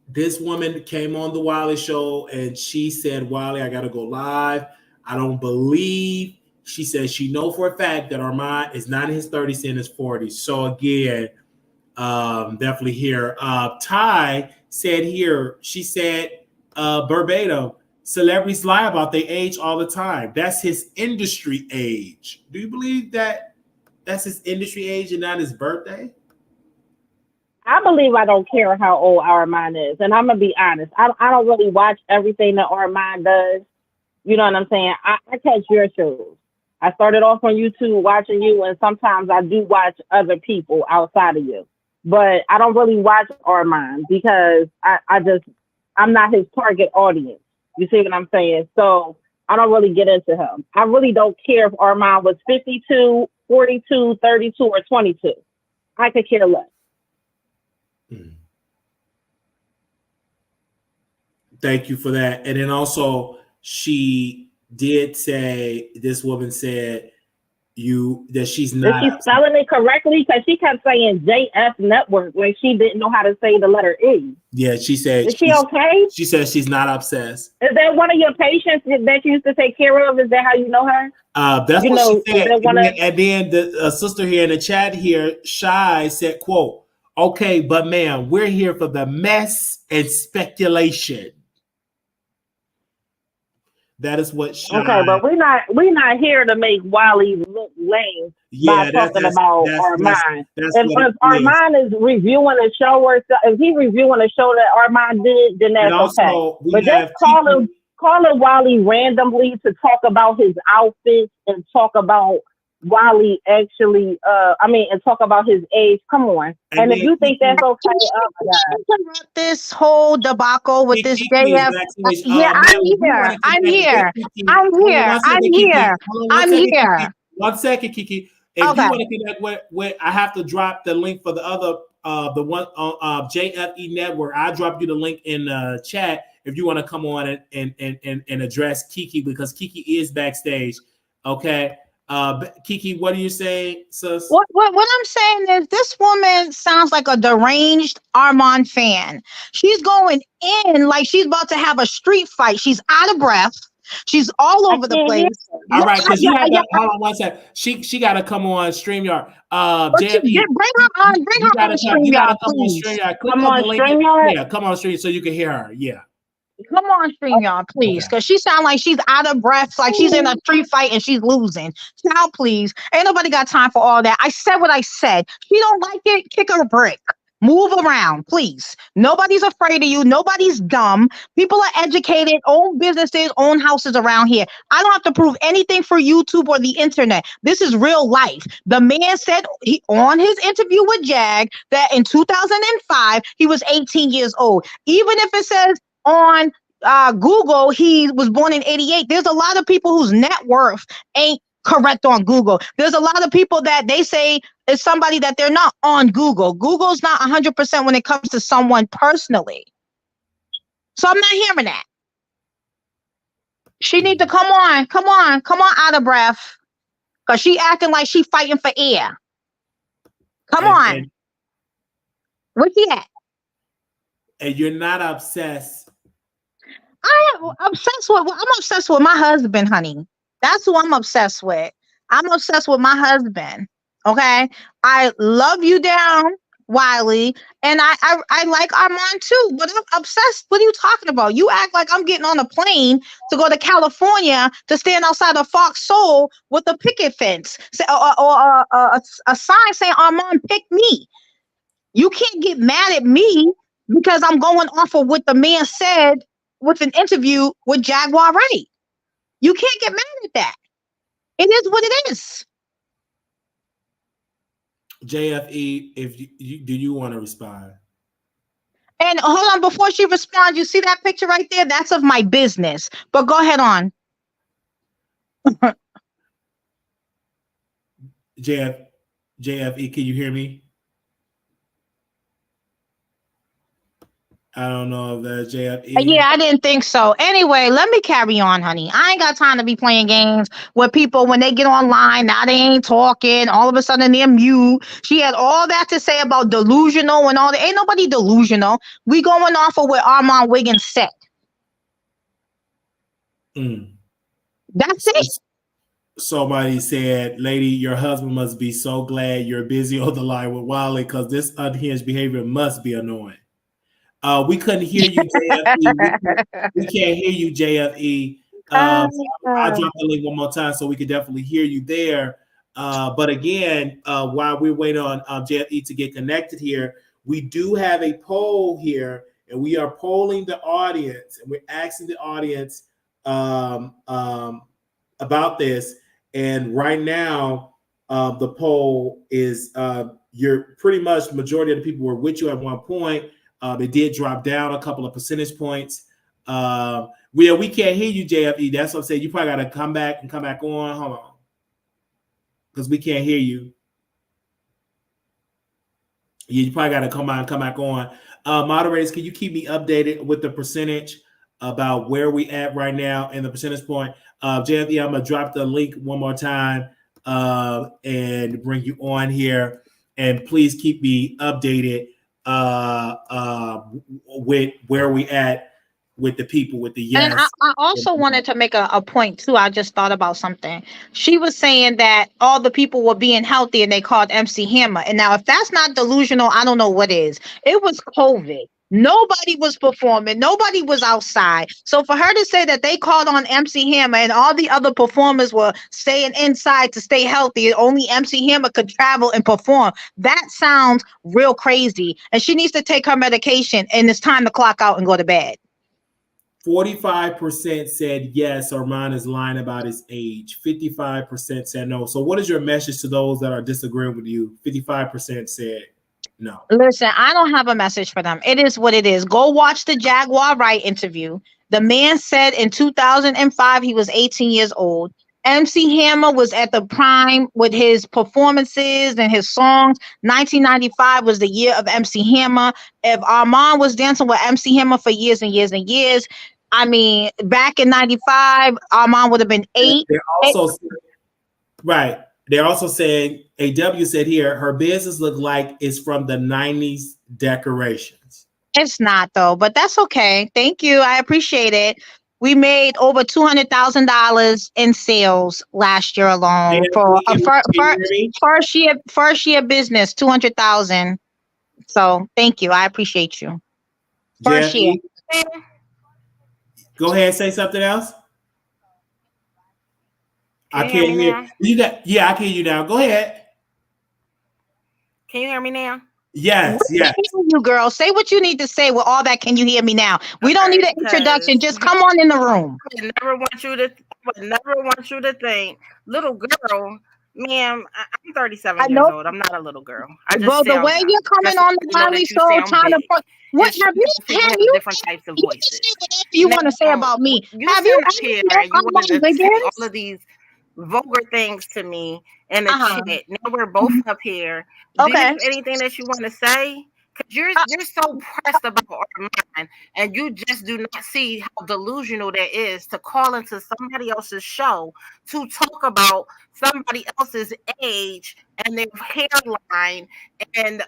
Speaker 1: this woman came on the Wiley show and she said, Wiley, I got to go live. I don't believe. She says she know for a fact that Armand is not in his 30s, in his 40s. So again, definitely here. Ty said here, she said verbatim, celebrities lie about their age all the time. That's his industry age. Do you believe that that's his industry age and not his birthday?
Speaker 2: I believe I don't care how old Armand is. And I'm going to be honest. I don't really watch everything that Armand does. You know what I'm saying? I catch your shows. I started off on YouTube watching you, and sometimes I do watch other people outside of you. but I don't really watch Armon because I'm not his target audience. You see what I'm saying? So I don't really get into him. I really don't care if Armon was 52, 42, 32, or 22. I could care less.
Speaker 1: Mm. Thank you for that. And then also, she did say, this woman said that she's
Speaker 2: Is
Speaker 1: not.
Speaker 2: she spelling it correctly? Because she kept saying JF Network when she didn't know how to say the letter E.
Speaker 1: Yeah, she said.
Speaker 2: Is she okay?
Speaker 1: She says she's not obsessed.
Speaker 2: Is that one of your patients that you used to take care of? Is that how you know her?
Speaker 1: That's
Speaker 2: You
Speaker 1: what
Speaker 2: know,
Speaker 1: she said.
Speaker 2: is that one of...
Speaker 1: And then the sister here in the chat here, Shy, said, quote, okay, but ma'am, we're here for the mess and speculation. That is what Shy.
Speaker 2: Okay, but we're not here to make Wiley look lame by talking about Armon. If Armon is reviewing a show or if he's reviewing a show that Armon did, then that's okay. But just calling Wiley randomly to talk about his outfits and talk about Wiley actually, and talk about his age. Come on. And if you think that's okay, oh my God.
Speaker 3: This whole debacle with this JF. Yeah, I'm here.
Speaker 1: One second, Kiki. If you want to connect with, I have to drop the link for the other, the one on JFE Network. I dropped you the link in the chat if you want to come on and address Kiki, because Kiki is backstage. Okay. Kiki, what are you saying, sis?
Speaker 3: What I'm saying is this woman sounds like a deranged Armon fan. She's going in like she's about to have a street fight. She's out of breath. She's all over the place.
Speaker 1: All right, because you have to hold on one second. She got to come on StreamYard.
Speaker 3: Bring her on. Bring her on StreamYard.
Speaker 1: You got to come on StreamYard.
Speaker 2: Come on StreamYard.
Speaker 1: Yeah, come on StreamYard so you can hear her. Yeah.
Speaker 3: Come on, StreamYard, please, because she sounds like she's out of breath, like she's in a street fight and she's losing. Now, please, ain't nobody got time for all that. I said what I said. She don't like it, kick her a brick. Move around, please. Nobody's afraid of you. Nobody's dumb. People are educated, own businesses, own houses around here. I don't have to prove anything for YouTube or the internet. This is real life. The man said on his interview with Jag that in 2005, he was 18 years old. Even if it says on Google he was born in 88, there's a lot of people whose net worth ain't correct on Google. There's a lot of people that they say is somebody that they're not on Google. Google's not 100% when it comes to someone personally. So I'm not hearing that. She need to come on out of breath, because she acting like she fighting for air. Come on. Where's she at?
Speaker 1: And you're not obsessed.
Speaker 3: I'm obsessed with my husband, honey. That's who I'm obsessed with. I'm obsessed with my husband. Okay. I love you down, Wiley. And I like Armon too, but I'm obsessed. What are you talking about? You act like I'm getting on a plane to go to California to stand outside of Fox Soul with a picket fence or a sign saying Armon pick me. You can't get mad at me because I'm going off of what the man said with an interview with Jaguar Ray. You can't get mad at that. It is what it is.
Speaker 1: JFE, if do you want to respond?
Speaker 3: And hold on, before she responds, you see that picture right there? That's of my business. But go ahead on.
Speaker 1: JFE, can you hear me? I don't know if that's JFE.
Speaker 3: Yeah, I didn't think so. Anyway, let me carry on, honey. I ain't got time to be playing games with people when they get online. Now they ain't talking. All of a sudden they're mute. She had all that to say about delusional and all that. Ain't nobody delusional. We going off of what Armon Wiggins said. That's it.
Speaker 1: Somebody said, lady, your husband must be so glad you're busy on the line with Wiley because this unhinged behavior must be annoying. We couldn't hear you, JFE. We can't hear you, JFE. I'll drop the link one more time so we can definitely hear you there. But again, while we're waiting on JFE to get connected here, we do have a poll here, and we are polling the audience, and we're asking the audience about this. And right now, the poll is you're pretty much majority of the people were with you at one point. It did drop down a couple of percentage points. We can't hear you, JFE. That's what I'm saying. You probably got to come back on. Hold on, because we can't hear you. Yeah, you probably got to come back on. Moderators, can you keep me updated with the percentage about where we at right now and the percentage point? JFE, I'm gonna drop the link one more time and bring you on here, and please keep me updated with where we at with the people, with the yes.
Speaker 3: And I also wanted to make a point too. I just thought about something. She was saying that all the people were being healthy and they called MC Hammer. And now if that's not delusional, I don't know what is. It was COVID. Nobody was performing. Nobody was outside. So for her to say that they called on MC Hammer and all the other performers were staying inside to stay healthy, only MC Hammer could travel and perform, that sounds real crazy. And she needs to take her medication and it's time to clock out and go to bed.
Speaker 1: 45% said yes, Armon is lying about his age. 55% said no. So what is your message to those that are disagreeing with you? 55% said no.
Speaker 3: Listen, I don't have a message for them. It is what it is. Go watch the Jaguar Wright interview. The man said in 2005 he was 18 years old. MC Hammer was at the prime with his performances and his songs. 1995 was the year of MC Hammer. If Armon was dancing with MC Hammer for years and years and years, I mean, back in 95, Armon would have been 8.
Speaker 1: Right. They're also saying, AW said here, her business looked like it's from the 90s decorations.
Speaker 3: It's not, though, but that's okay. Thank you. I appreciate it. We made over $200,000 in sales last year alone for a first year business. 200,000. So thank you. I appreciate you. First year.
Speaker 1: Go ahead and say something else. I can't hear you. I can hear you now. Go ahead.
Speaker 4: Can you hear me now?
Speaker 1: Yes.
Speaker 3: You girl, say what you need to say with all that. Can you hear me now? We don't need an introduction. Just come on in the room.
Speaker 4: I would never want you to think, little girl, ma'am. I'm 37 years old. I'm not a little girl.
Speaker 3: Well, the way you're coming on the Wiley show, trying to put what have you
Speaker 4: different types of voices.
Speaker 3: You want to say about me?
Speaker 4: Have you wanted to say all of these vulgar things to me in the chat? Now we're both up here. Do you have anything that you want to say? Because you're so pressed about Armon, and you just do not see how delusional that is to call into somebody else's show to talk about somebody else's age and their hairline and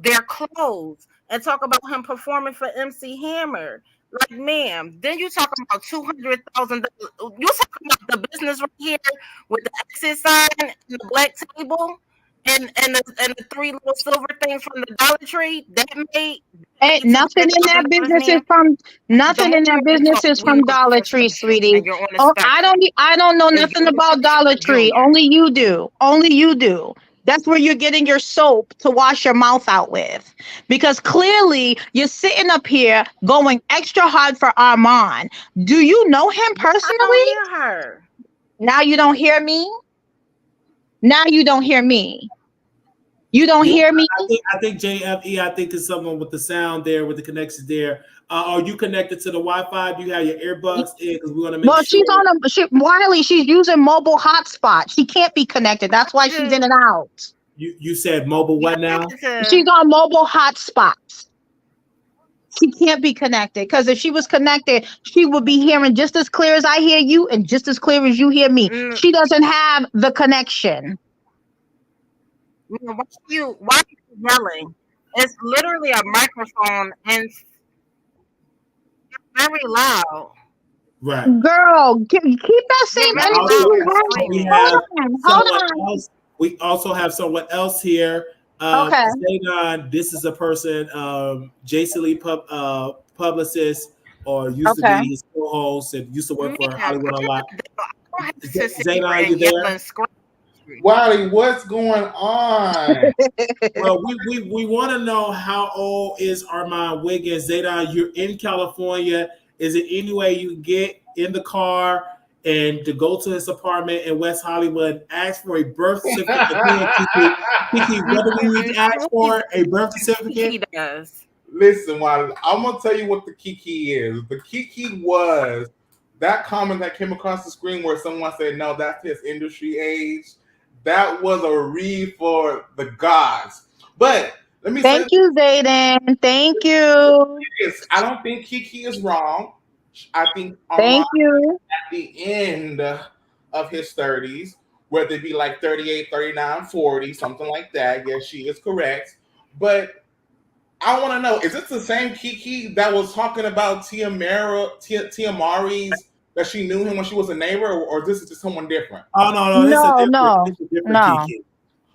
Speaker 4: their clothes and talk about him performing for MC Hammer. Like, ma'am, then you talking about $200,000. You talking about the business right here with the exit sign and the black table and the 3 little silver things from the Dollar Tree that made.
Speaker 3: Ain't nothing in that business is from Dollar Tree, sweetie. Oh, I don't know nothing about Dollar Tree. Only you do. That's where you're getting your soap to wash your mouth out with. Because clearly you're sitting up here going extra hard for Armon. Do you know him personally?
Speaker 4: I don't hear her.
Speaker 3: Now you don't hear me? You don't hear me?
Speaker 1: I think JFE, I think there's someone with the sound there, with the connection there. Are you connected to the Wi-Fi? Do you have your earbuds in? Because we want to make sure.
Speaker 3: Wiley, she's using mobile hotspot. She can't be connected. That's why she's in and out.
Speaker 1: You said mobile what now?
Speaker 3: She's on mobile hotspots. She can't be connected, because if she was connected, she would be hearing just as clear as I hear you and just as clear as you hear me. She doesn't have the connection.
Speaker 4: Why are you yelling? It's literally a microphone and very loud.
Speaker 1: Right.
Speaker 3: Girl, keep that same energy. Hold on.
Speaker 1: We also have someone else here.
Speaker 3: Okay.
Speaker 1: Zaynon, this is a person, Jason Lee publicist, or used to be his co-host and used to work for Hollywood a lot.
Speaker 4: Zaynon, are you there?
Speaker 5: Wiley, what's going on?
Speaker 1: Well, we want to know, how old is Armon Wiggins? Zaynon, you're in California. Is it any way you can get in the car and to go to his apartment in West Hollywood and ask for a birth certificate. Again, Kiki, what do we need to ask for? A birth certificate?
Speaker 4: He does.
Speaker 5: Listen, Wiley, I'm gonna tell you what the Kiki is. The Kiki was that comment that came across the screen where someone said, "No, that's his industry age." That was a read for the gods. But let me
Speaker 3: Thank you, Zayden. Thank you.
Speaker 5: I don't think Kiki is wrong. I think
Speaker 3: Thank you.
Speaker 5: At the end of his 30s, whether it be like 38, 39, 40, something like that. Yes, she is correct. But I want to know, is this the same Kiki that was talking about Tia Mari's, that she knew him when she was a neighbor, or this is just someone different?
Speaker 1: Oh, no. This is a different Kiki.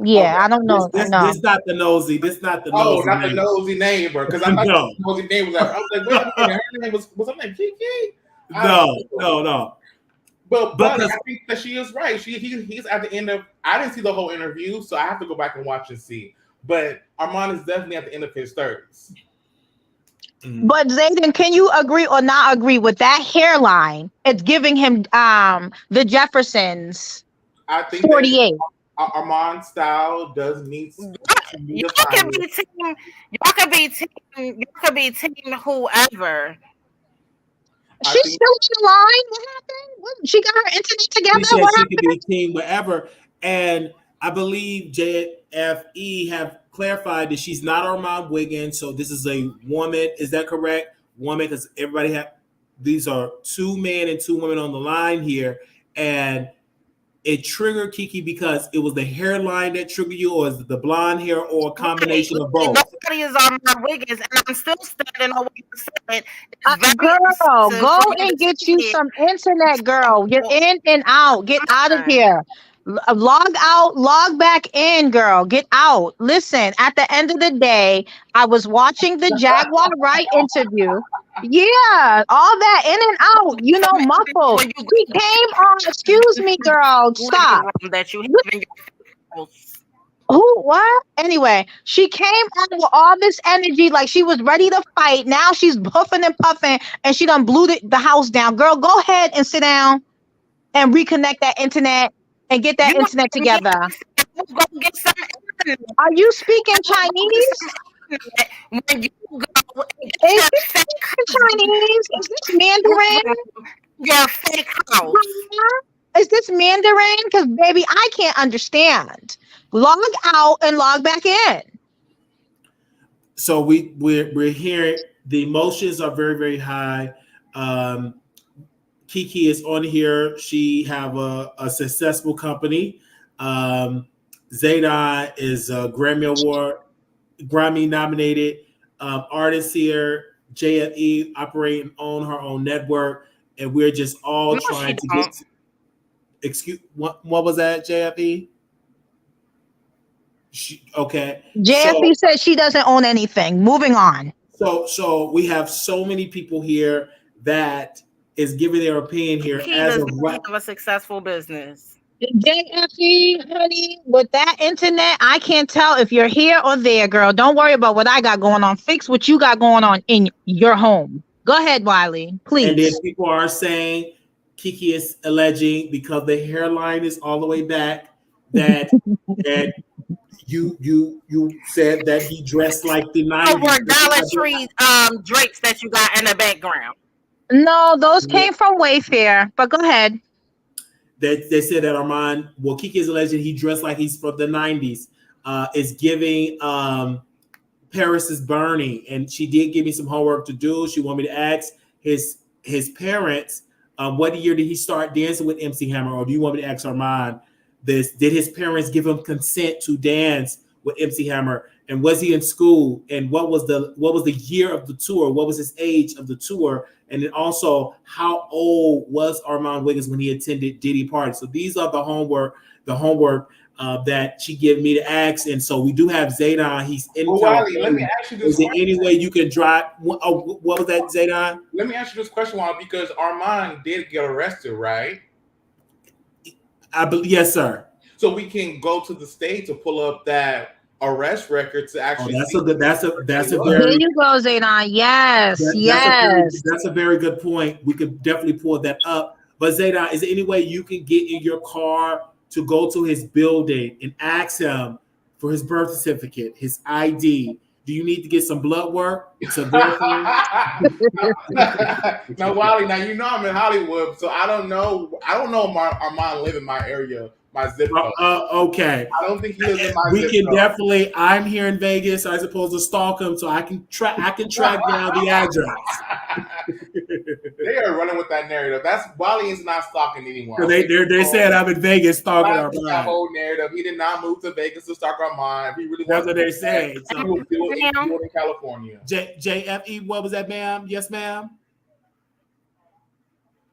Speaker 3: Yeah, okay. I don't know.
Speaker 1: This not the nosy. This not the nosy.
Speaker 5: Oh, not neighbor. The nosy neighbor. Because I thought the nosy neighbor was like, I was like, wait a minute, her name was her name Kiki?
Speaker 1: No.
Speaker 5: But I think that she is right. He's at the end of. I didn't see the whole interview, so I have to go back and watch and see. But Armon is definitely at the end of his 30s.
Speaker 3: But Zayden, can you agree or not agree with that hairline? It's giving him the Jeffersons.
Speaker 5: I think
Speaker 3: 48.
Speaker 5: Armon's style does need.
Speaker 4: Y'all can be team whoever.
Speaker 3: She's still in the line. What happened? She got her internet together.
Speaker 1: She said she could be team wherever. And I believe JFE have clarified that she's not Armon Wiggins. So this is a woman. Is that correct? Woman, because everybody these are 2 men and 2 women on the line here. And it triggered Kiki because it was the hairline that triggered you, or is it the blonde hair, or a combination of both?
Speaker 4: Nobody is Armon Wiggins, and I'm still standing on what you said.
Speaker 3: Girl, go and get you some internet, girl. You're in and out. Get out of here. Log out, log back in, girl. Get out. Listen, at the end of the day, I was watching the Jaguar Wright interview. Yeah, all that in and out, muffled. She came on, excuse me, girl. Stop.
Speaker 4: That you have in your
Speaker 3: Who? What? Anyway, she came on with all this energy, like she was ready to fight. Now she's puffing and puffing, and she done blew the house down. Girl, go ahead and sit down and reconnect that internet and get that internet together. Are you speaking Chinese?
Speaker 4: When you go,
Speaker 3: is this Chinese? Is this Mandarin?
Speaker 4: Your fake house.
Speaker 3: Is this Mandarin? Because baby, I can't understand. Log out and log back in.
Speaker 1: So we're hearing the emotions are very, very high. Kiki is on here. She have a successful company. Zayden is a Grammy nominated artist here. JFE operating on her own network, and we're just all trying to get. Excuse what was that, JFE? Okay.
Speaker 3: JFE said she doesn't own anything. Moving on.
Speaker 1: So we have so many people here that is giving their opinion here as
Speaker 4: of a successful business.
Speaker 3: JFE, honey, with that internet, I can't tell if you're here or there, girl. Don't worry about what I got going on. Fix what you got going on in your home. Go ahead, Wiley, please.
Speaker 1: And then people are saying Kiki is alleging, because the hairline is all the way back, that that you said that he dressed like the 90s.
Speaker 4: Over Dollar Tree drapes that you got in the background.
Speaker 3: No, those came from Wayfair, but go ahead.
Speaker 1: They said that Armon, Kiki is alleging he dressed like he's from the 90s. Is giving Paris is Burning, and she did give me some homework to do. She wanted me to ask his parents, what year did he start dancing with MC Hammer, or do you want me to ask Armon this? Did his parents give him consent to dance with MC Hammer, and was he in school, and what was the year of the tour? What was his age of the tour? And then also, how old was Armon Wiggins when he attended Diddy party? So these are the homework that she gave me to ask. And so we do have Zayden. He's in California.
Speaker 5: Let me ask you this.
Speaker 1: Is there any way you can drive? What was that, Zayden?
Speaker 5: Let me ask you this question, Wally, because Armon did get arrested, right?
Speaker 1: I believe, yes, sir.
Speaker 5: So we can go to the state to pull up that arrest record to actually.
Speaker 1: That's a very.
Speaker 3: There you go, Zayden. Yes, yes.
Speaker 1: That's a very good point. We could definitely pull that up. But Zayda, is there any way you can get in your car to go to his building and ask him for his birth certificate, his ID? Do you need to get some blood work to verify?
Speaker 5: No, Wally. Now you know I'm in Hollywood, so I don't know. Armand live in my area, my zip code.
Speaker 1: Okay.
Speaker 5: I don't think he lives in my
Speaker 1: we
Speaker 5: zip
Speaker 1: can
Speaker 5: code.
Speaker 1: definitely. I'm here in Vegas. I'm supposed to stalk him, so I can track down the address.
Speaker 5: They are running with that narrative. That's Wally is not stalking anyone.
Speaker 1: So they said I'm in Vegas stalking
Speaker 5: Armand. That
Speaker 1: Armand.
Speaker 5: whole narrative. He did not move to Vegas to stalk Armand. He really
Speaker 1: That's what they said.
Speaker 5: He was built in California.
Speaker 1: JFE, what was that, ma'am? Yes, ma'am.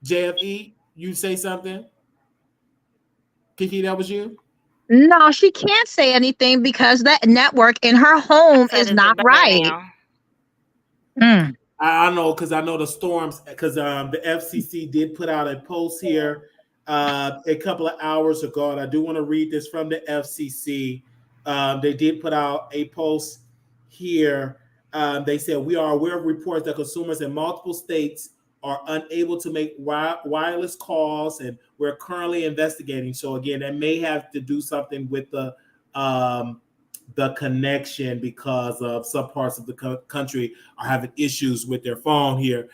Speaker 1: JFE, you say something? Kiki, that was you?
Speaker 3: No, she can't say anything because that network in her home is not right.
Speaker 1: I know, because I know the storms, because the FCC did put out a post here a couple of hours ago, and I do want to read this from the FCC. They did put out a post here. They said, we are aware of reports that consumers in multiple states are unable to make wireless calls, and we're currently investigating. So again, that may have to do something with the connection, because of some parts of the country are having issues with their phone here.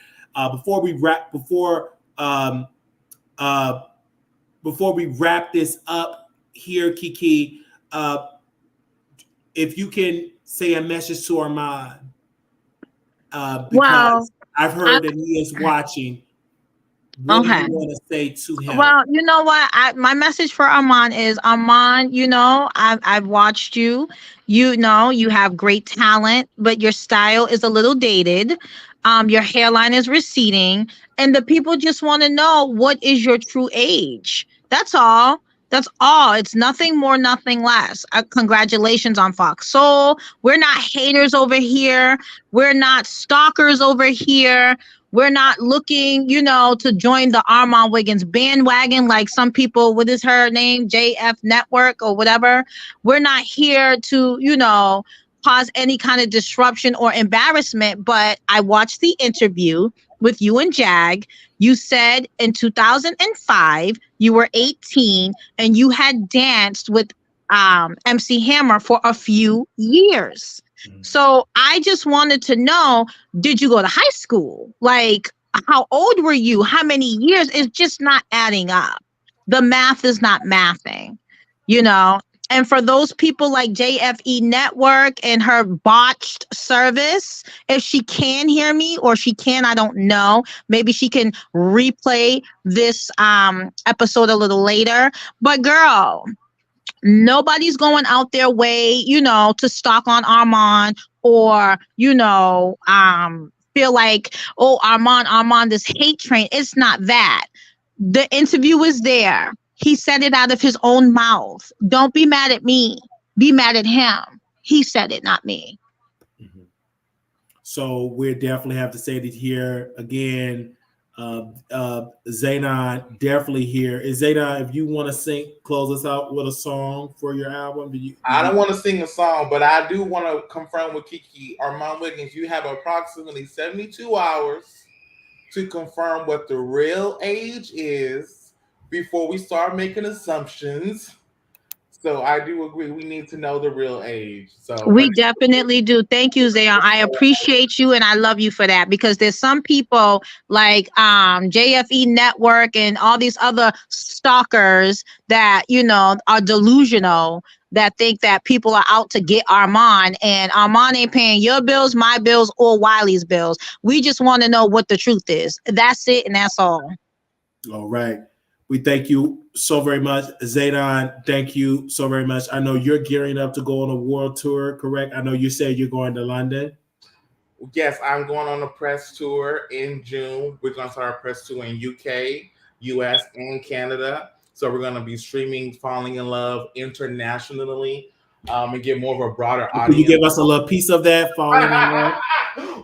Speaker 1: Before we wrap this up here, Kiki, if you can say a message to Armand, because I've heard that he is watching. What do you want to say to him?
Speaker 3: Well, you know what? My message for Armand is, Armand, you know, I've watched you. You know, you have great talent, but your style is a little dated. Your hairline is receding, and the people just want to know, what is your true age? That's all. That's all. It's nothing more, nothing less. Congratulations on Fox Soul. We're not haters over here. We're not stalkers over here. We're not looking, you know, to join the Armon Wiggins bandwagon like some people. What is her name? JF Network or whatever. We're not here to, you know, cause any kind of disruption or embarrassment. But I watched the interview with you and Jag. You said in 2005 you were 18 and you had danced with MC Hammer for a few years. So I just wanted to know, did you go to high school? Like, how old were you? How many years? It's just not adding up. The math is not mathing, you know? And for those people like JFE Network and her botched service, if she can hear me or she can, I don't know. Maybe she can replay this episode a little later. But girl, nobody's going out their way, you know, to stalk on Armand or, you know, feel like, oh, Armand, this hate train. It's not that. The interview is there. He said it out of his own mouth. Don't be mad at me. Be mad at him. He said it, not me.
Speaker 1: Mm-hmm. So we definitely have to say that here again. Zaynab definitely here. Is Zaynab, if you want to close us out with a song for your album?
Speaker 5: I don't want to sing a song, but I do want to confirm with Kiki, Armon Wiggins, you have approximately 72 hours to confirm what the real age is before we start making assumptions. So I do agree. We need to know the real age. So
Speaker 3: we definitely do. Thank you, Zayon. I appreciate you and I love you for that, because there's some people like JFE Network and all these other stalkers that, you know, are delusional, that think that people are out to get Armon, and Armon ain't paying your bills, my bills, or Wiley's bills. We just want to know what the truth is. That's it, and that's all.
Speaker 1: All right. We thank you so very much. Zaydon, thank you so very much. I know you're gearing up to go on a world tour, correct? I know you said you're going to London.
Speaker 5: Yes, I'm going on a press tour in June. We're going to start our press tour in UK, US, and Canada. So we're going to be streaming Falling in Love internationally and get more of a broader audience.
Speaker 1: Can you give us a little piece of that, Falling in Love?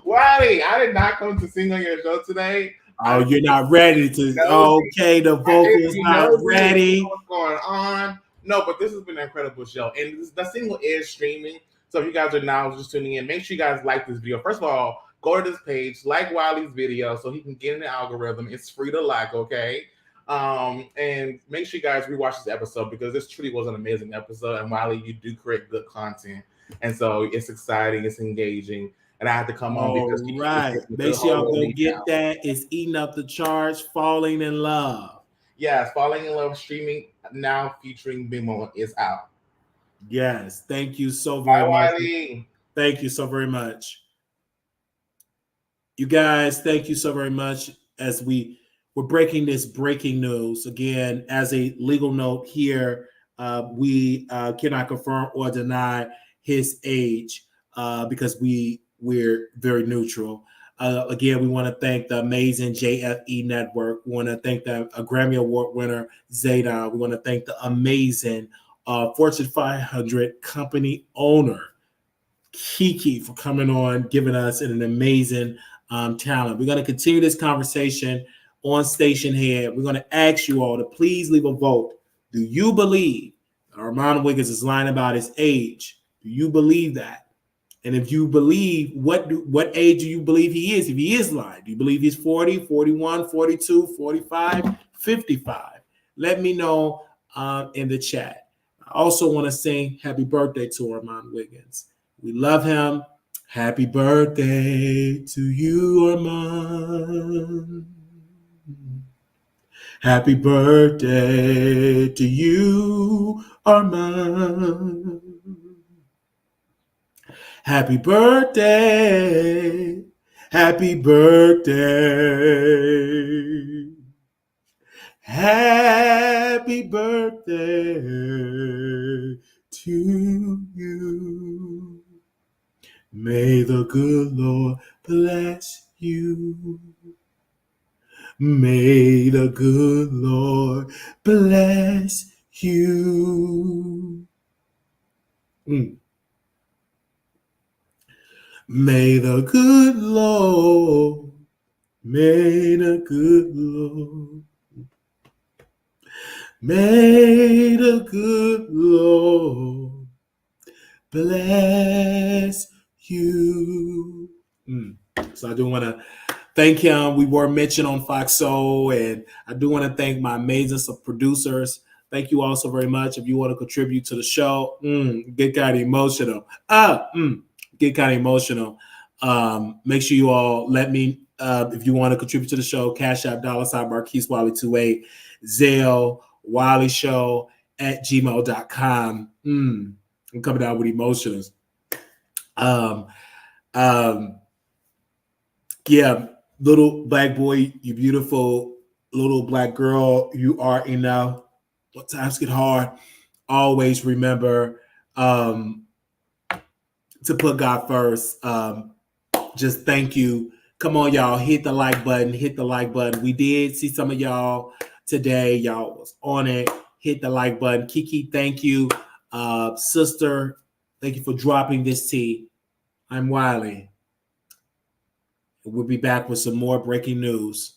Speaker 5: Wally, I did not come to sing on your show today.
Speaker 1: Oh, you're not ready to. Okay, the vocals not ready.
Speaker 5: What's going on? No, but this has been an incredible show, and the single is streaming. So if you guys are now just tuning in, make sure you guys like this video. First of all, go to this page, like Wiley's video, so he can get in the algorithm. It's free to like, okay? And make sure you guys rewatch this episode because this truly was an amazing episode. And Wiley, you do create good content, and so it's exciting, it's engaging, and I had to come on because
Speaker 1: All right, make sure y'all go get that. It's eating up the charge. Falling in Love.
Speaker 5: Yes, Falling in Love streaming now featuring Bimo is out.
Speaker 1: Yes, thank you so very much. Wiley. Thank you so very much. You guys, thank you so very much. As we're breaking this breaking news again, as a legal note here, we cannot confirm or deny his age because we're very neutral. Again, we want to thank the amazing JFE Network. We want to thank the Grammy Award winner Zayda. We want to thank the amazing Fortune 500 company owner Kiki for coming on, giving us an amazing talent. We're going to continue this conversation on Station Head. We're going to ask you all to please leave a vote. Do you believe that Armon Wiggins is lying about his age? Do you believe that? And if you believe, what age do you believe he is? If he is lying, do you believe he's 40, 41, 42, 45, 55? Let me know in the chat. I also want to sing happy birthday to Armon Wiggins. We love him. Happy birthday to you, Armon. Happy birthday to you, Armon. Happy birthday. Happy birthday. Happy birthday to you. May the good Lord bless you. May the good Lord bless you. May the good Lord, may the good Lord, may the good Lord bless you. So I do want to thank him. We were mentioned on Fox Soul, and I do want to thank my amazing producers. Thank you all so very much. If you want to contribute to the show, get kind of emotional. Get kind of emotional. Make sure you all let me, if you want to contribute to the show, Cash App, $ Marquise Wiley 28, Zelle, Wiley Show at gmail.com. I'm coming out with emotions. Yeah, little black boy, you beautiful little black girl, you are enough. When times get hard, always remember to put God first. Just thank you. Come on, y'all. Hit the like button. Hit the like button. We did see some of y'all today. Y'all was on it. Hit the like button. Kiki, thank you. Sister, thank you for dropping this tea. I'm Wiley. We'll be back with some more breaking news.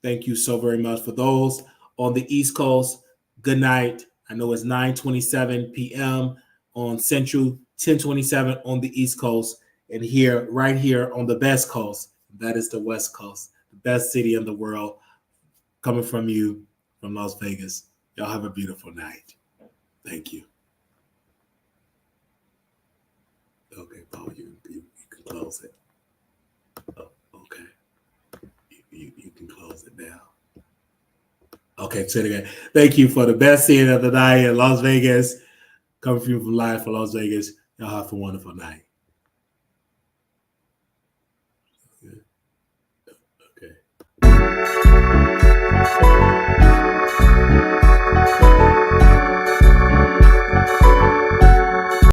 Speaker 1: Thank you so very much. For those on the East Coast, good night. I know it's 9:27 p.m. on Central, 10:27 on the East Coast, and here, right here on the best coast, that is the West Coast, the best city in the world, coming from you, from Las Vegas. Y'all have a beautiful night. Thank you. Okay, Paul, you can close it. Oh, okay. You can close it now. Okay, say it again. Thank you for the best scene of the night in Las Vegas. Coming from you from live for Las Vegas. Y'all have a wonderful night.